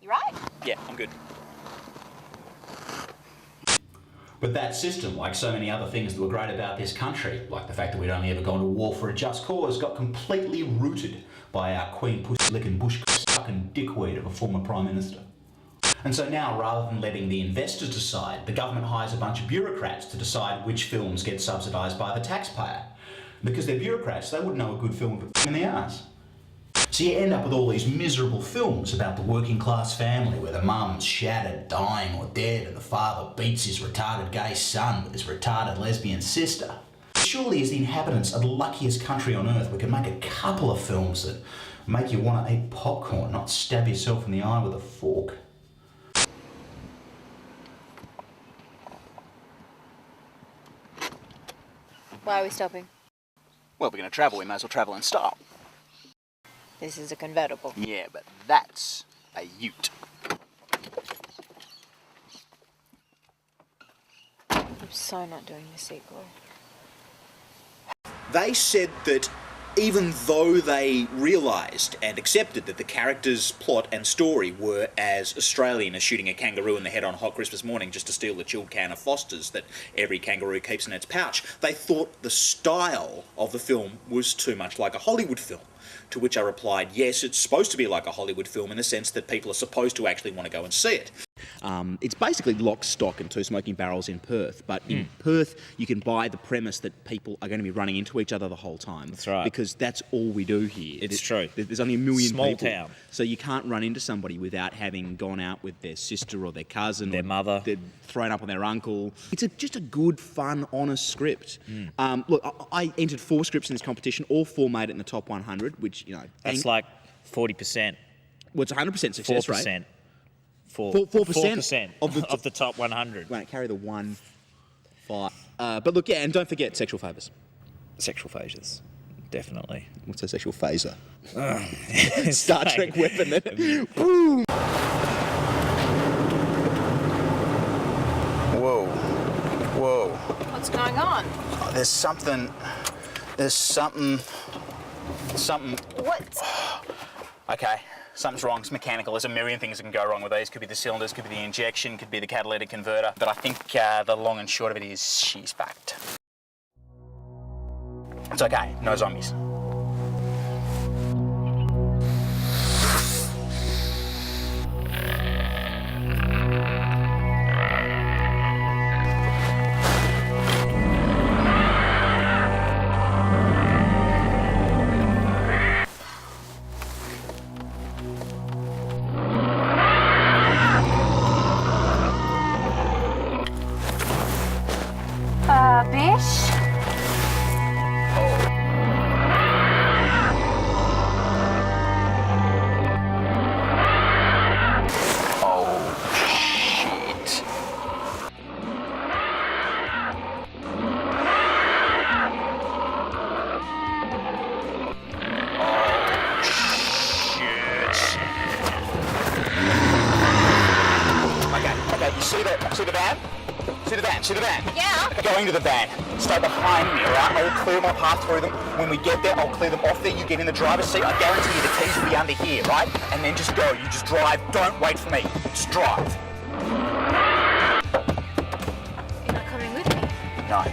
You right? Yeah, I'm good. But that system, like so many other things that were great about this country, like the fact that we'd only ever gone to war for a just cause, got completely rooted by our queen pussy-licking bush-sucking dickweed of a former Prime Minister. And so now, rather than letting the investors decide, the government hires a bunch of bureaucrats to decide which films get subsidised by the taxpayer. Because they're bureaucrats, they wouldn't know a good film in the arse. So you end up with all these miserable films about the working class family where the mum's shattered, dying or dead, and the father beats his retarded gay son with his retarded lesbian sister. Surely as the inhabitants of the luckiest country on earth, we could make a couple of films that make you want to eat popcorn, not stab yourself in the eye with a fork. Why are we stopping? Well, we're going to travel, we may as well travel in style. This is a convertible. Yeah, but that's a ute. I'm so not doing the sequel. They said that even though they realised and accepted that the character's plot and story were as Australian as shooting a kangaroo in the head on hot Christmas morning just to steal the chilled can of Foster's that every kangaroo keeps in its pouch, they thought the style of the film was too much like a Hollywood film. To which I replied, yes, it's supposed to be like a Hollywood film in the sense that people are supposed to actually want to go and see it. It's basically lock, stock and 2 smoking barrels in Perth, but in Perth you can buy the premise that people are going to be running into each other the whole time. That's right. Because that's all we do here. It's true. There's only a million Small people. town. So you can't run into somebody without having gone out with their sister or their cousin their or mother. They're thrown up on their uncle. It's just a good, fun, honest script. Look, I entered 4 scripts in this competition. All 4 made it in the top 100, which, you know... That's like 40%. Well, it's 100% success 4%. rate. 4% of the top 100. Won't carry the 1, 5. But look, yeah, and don't forget sexual favours. Sexual phasers, definitely. What's a sexual phaser? It's Star like- Trek weapon. Boom! Whoa. Whoa. What's going on? There's something... What? Okay, something's wrong. It's mechanical. There's a million things that can go wrong with these. Could be the cylinders, could be the injection, could be the catalytic converter. But I think the long and short of it is she's fucked. It's okay. No zombies. Bish? see the van? See the van? See the van? Yeah. Going to the van. Stay behind me, alright? I will clear my path through them. When we get there, I'll clear them off there. You get in the driver's seat. I guarantee you the keys will be under here, right? And then just go. You just drive. Don't wait for me. Just drive. You're not coming with me? No.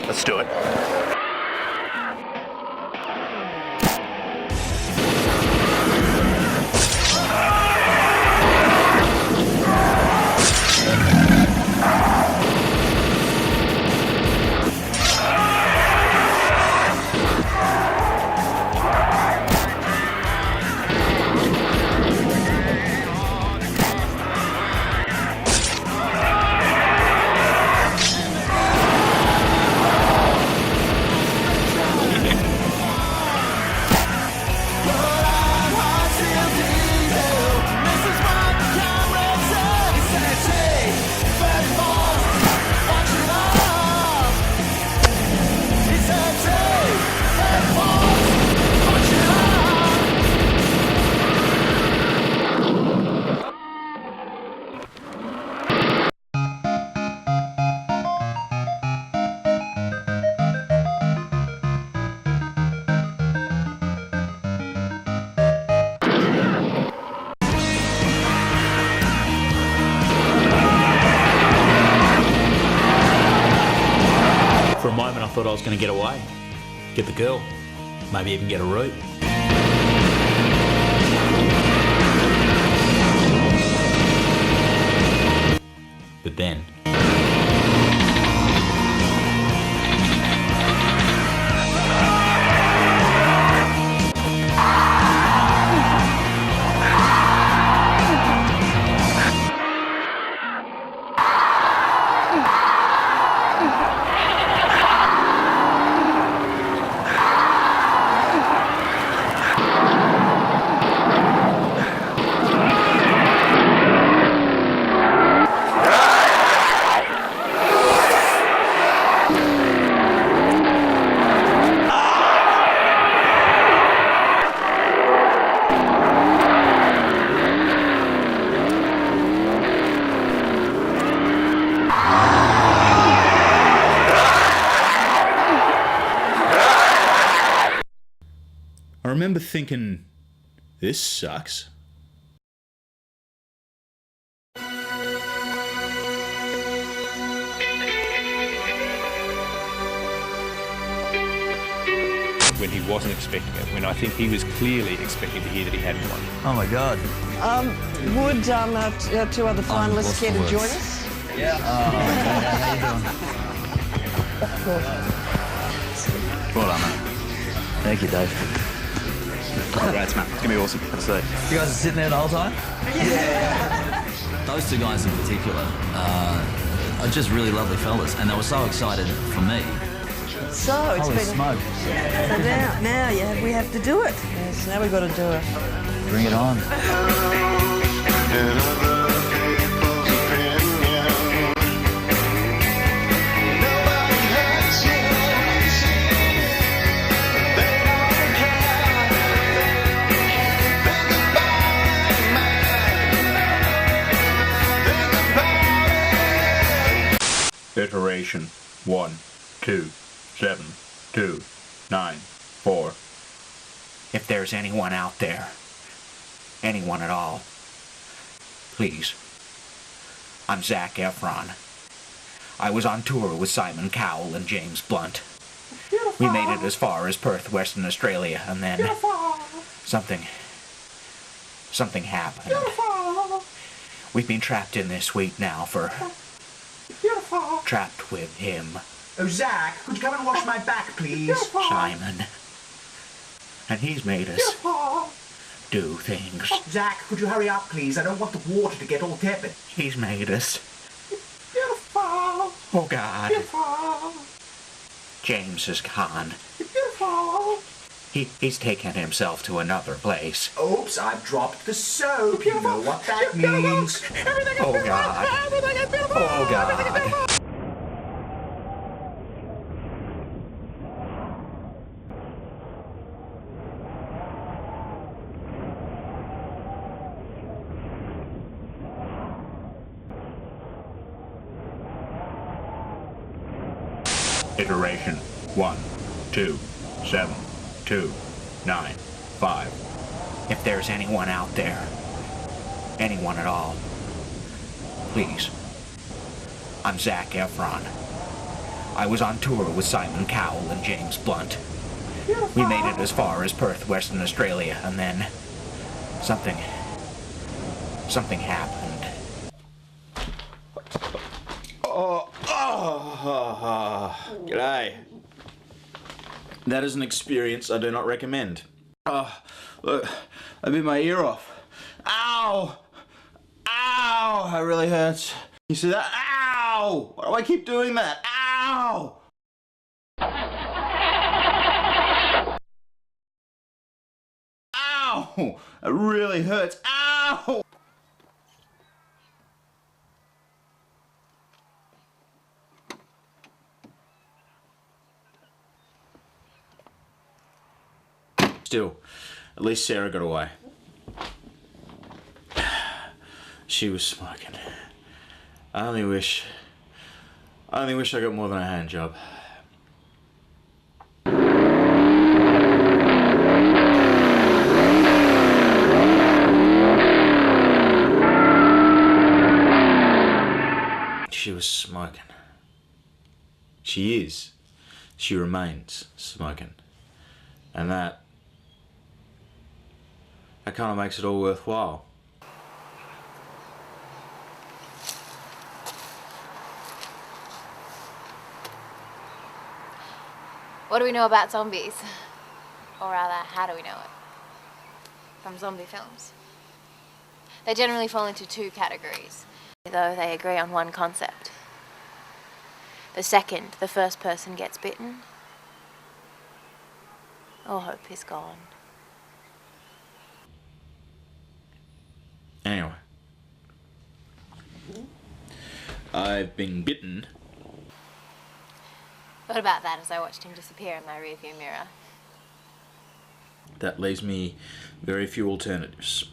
Let's do it. For a moment I thought I was going to get away, get the girl, maybe even get a root. But then... I remember thinking, this sucks. When he wasn't expecting it, when I think he was clearly expecting to hear that he hadn't won. Oh my God. Would our two other finalists care to join us? Yeah. How you doing? Of course. Well done, mate. Thank you, Dave. Congrats, man. It's going to be awesome. Let's see. You guys are sitting there the whole time? Yeah. Those two guys in particular are just really lovely fellas, and they were so excited for me. So it's Holy been. smoke. So now we have to do it. Yes, now we've got to do it. Bring it on. Iteration 1, 2, 7, 2, 9, 4. If there's anyone out there, anyone at all, please, I'm Zac Efron. I was on tour with Simon Cowell and James Blunt. We made it as far as Perth, Western Australia, and then something happened. We've been trapped in this suite now for... trapped with him. Oh, Zach, could you come and wash my back, please? Simon. And he's made us do things. Zach, could you hurry up, please? I don't want the water to get all tepid. He's made us. Oh, God. James has gone. He's taken himself to another place. Oops, I've dropped the soap. You know what that means. Oh, God. Oh, God. Iteration 1, 2, 7, 2, 9, 5. If there's anyone out there, anyone at all, please. I'm Zac Efron. I was on tour with Simon Cowell and James Blunt. We made it as far as Perth, Western Australia, and then something happened. G'day. That is an experience I do not recommend. Look, I bit my ear off. Ow! Ow! That really hurts. You see that? Ow! Why do I keep doing that? Ow! Ow! It really hurts. Ow! Still, at least Sarah got away. She was smoking. I only wish I got more than a hand job. She was smoking. She is. She remains smoking. And that kind of makes it all worthwhile. What do we know about zombies? Or rather, how do we know it? From zombie films. They generally fall into two categories, though they agree on one concept. The second, the first person gets bitten, all hope is gone. Anyway. I've been bitten. What about that as I watched him disappear in my rearview mirror? That leaves me very few alternatives.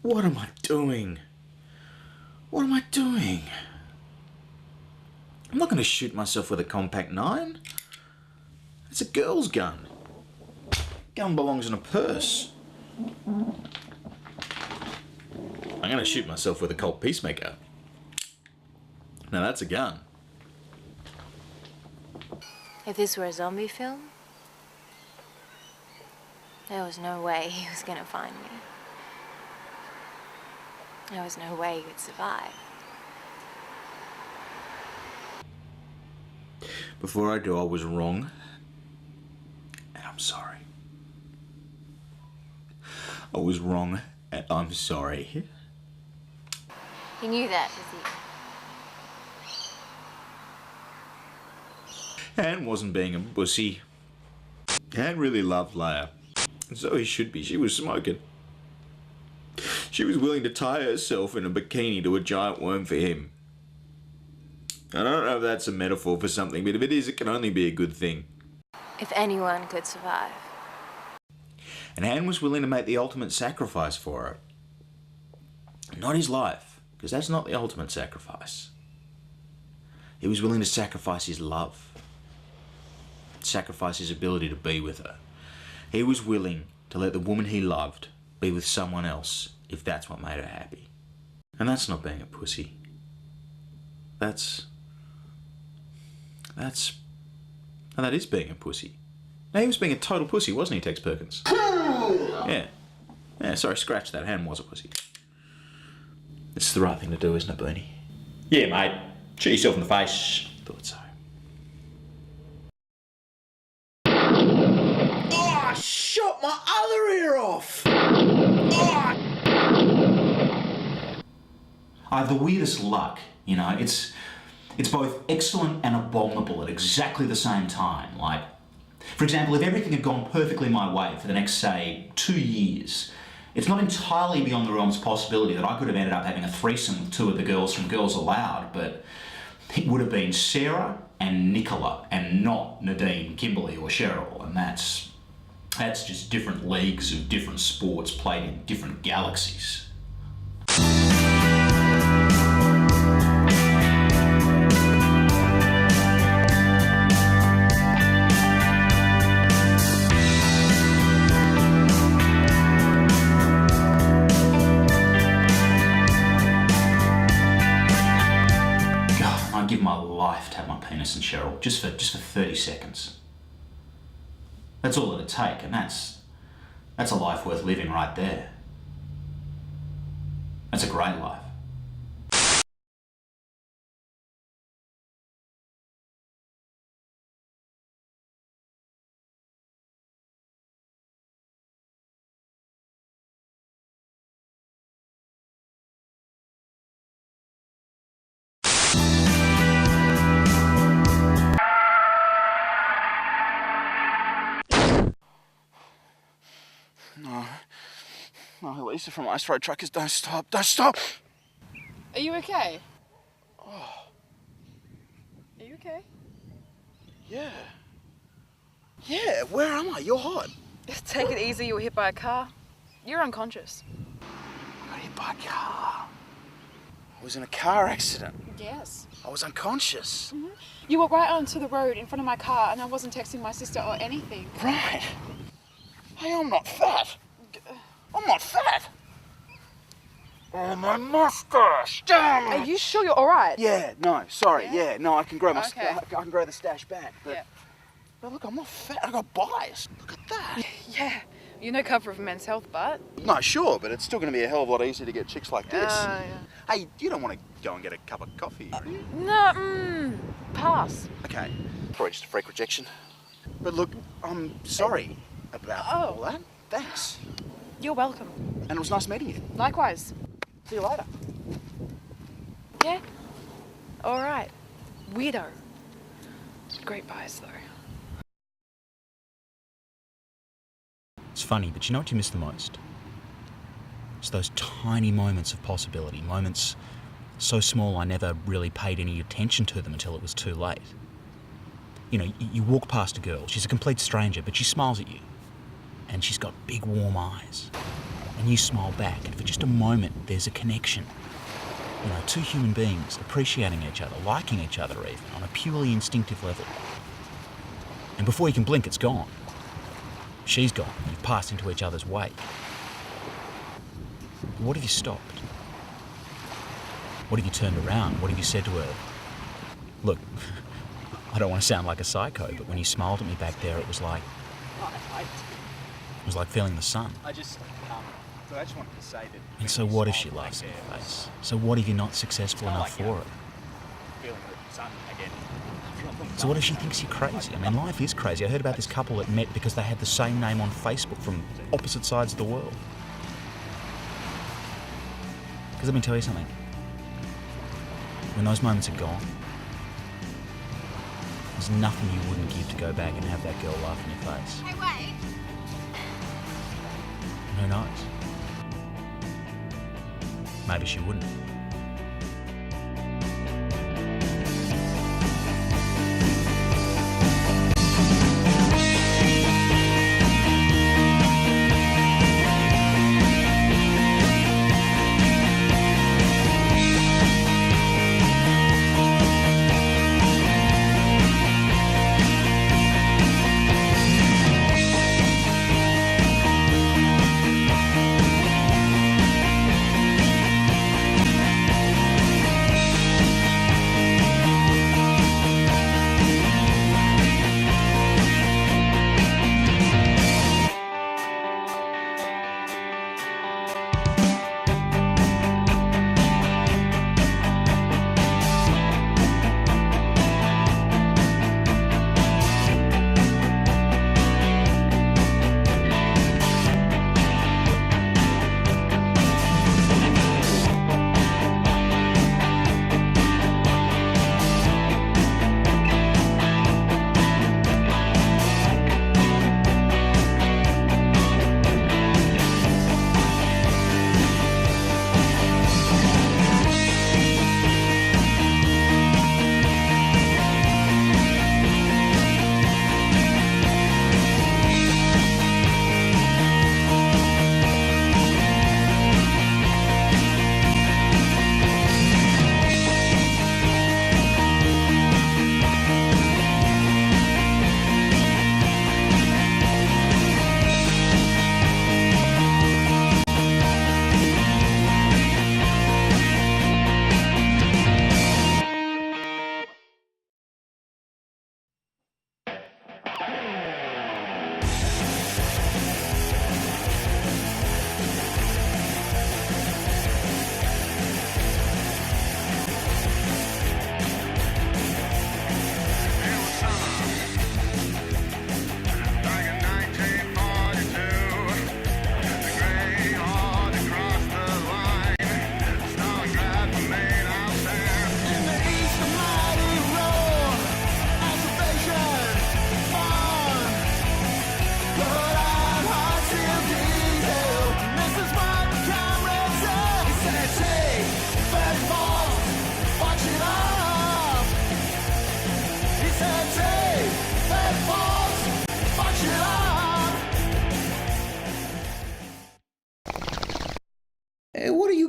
What am I doing? What am I doing? I'm not going to shoot myself with a compact 9. It's a girl's gun. Gun belongs in a purse. I'm going to shoot myself with a Colt Peacemaker. Now that's a gun. If this were a zombie film, there was no way he was going to find me. There was no way he would survive. Before I do, I was wrong. And I'm sorry. I was wrong, and I'm sorry. He knew that, does he? Anne wasn't being a pussy. Anne really loved Leia. And so he should be. She was smoking. She was willing to tie herself in a bikini to a giant worm for him. I don't know if that's a metaphor for something, but if it is, it can only be a good thing. If anyone could survive. And Anne was willing to make the ultimate sacrifice for her. Not his life, because that's not the ultimate sacrifice. He was willing to sacrifice his love, sacrifice his ability to be with her. He was willing to let the woman he loved be with someone else if that's what made her happy. And that's not being a pussy. That is being a pussy. No, he was being a total pussy, wasn't he, Tex Perkins? Yeah. Yeah, sorry, scratch that. Han was a pussy. It's the right thing to do, isn't it, Bernie? Yeah, mate. Shoot yourself in the face. Thought so. Oh, I shot my other ear off! Oh. I have the weirdest luck, you know. It's both excellent and abominable at exactly the same time. Like, for example, if everything had gone perfectly my way for the next, say, 2 years, it's not entirely beyond the realm's possibility that I could have ended up having a threesome with 2 of the girls from Girls Aloud, but it would have been Sarah and Nicola and not Nadine, Kimberly or Cheryl, and that's just different leagues of different sports played in different galaxies. I'd give my life to have my penis and Cheryl, just for 30 seconds. That's all it'd take, and that's a life worth living right there. That's a great life. No, Lisa from Ice Road Truckers, don't stop, don't stop! Are you okay? Oh. Are you okay? Yeah. Yeah, where am I? You're hot. Take it easy, you were hit by a car. You're unconscious. I got hit by a car. I was in a car accident. Yes. I was unconscious. Mm-hmm. You were right onto the road in front of my car and I wasn't texting my sister or anything. Right. Hey, I'm not fat. I'm not fat. Oh, my mustache! Damn it! Are you sure you're all right? Yeah, no, sorry, yeah, no, I can grow my, Okay. I can grow the stash back. But, Yeah. but look, I'm not fat. I got bias. Look at that. Yeah. You're no cover for Men's Health, but... No, sure, but it's still going to be a hell of a lot easier to get chicks like this. Yeah. Hey, you don't want to go and get a cup of coffee, do you? No, pass. Okay, probably just a freak rejection. But look, I'm sorry about all that. Thanks. You're welcome. And it was nice meeting you. Likewise. See you later. Yeah? All right. Weirdo. Great bias, though. It's funny, but you know what you miss the most? It's those tiny moments of possibility, moments so small I never really paid any attention to them until it was too late. You know, you walk past a girl, she's a complete stranger, but she smiles at you. And she's got big warm eyes. And you smile back, and for just a moment there's a connection. You know, 2 human beings appreciating each other, liking each other even, on a purely instinctive level. And before you can blink, it's gone. She's gone, you've passed into each other's wake. What have you stopped? What have you turned around? What have you said to her? Look, I don't want to sound like a psycho, but when you smiled at me back there, it was like feeling the sun. I just wanted to say that... And so what if she laughs in your face? So what if you're not successful enough for her? Feeling the sun again. So what if she thinks you're crazy? I mean, life is crazy. I heard about this couple that met because they had the same name on Facebook from opposite sides of the world. Because let me tell you something. When those moments are gone, there's nothing you wouldn't give to go back and have that girl laugh in your face. Hey, wait. And who knows? Maybe she wouldn't.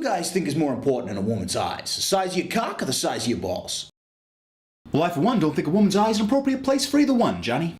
guys think is more important in a woman's eyes? The size of your cock or the size of your balls? Well, I for one don't think a woman's eye is an appropriate place for either one, Johnny.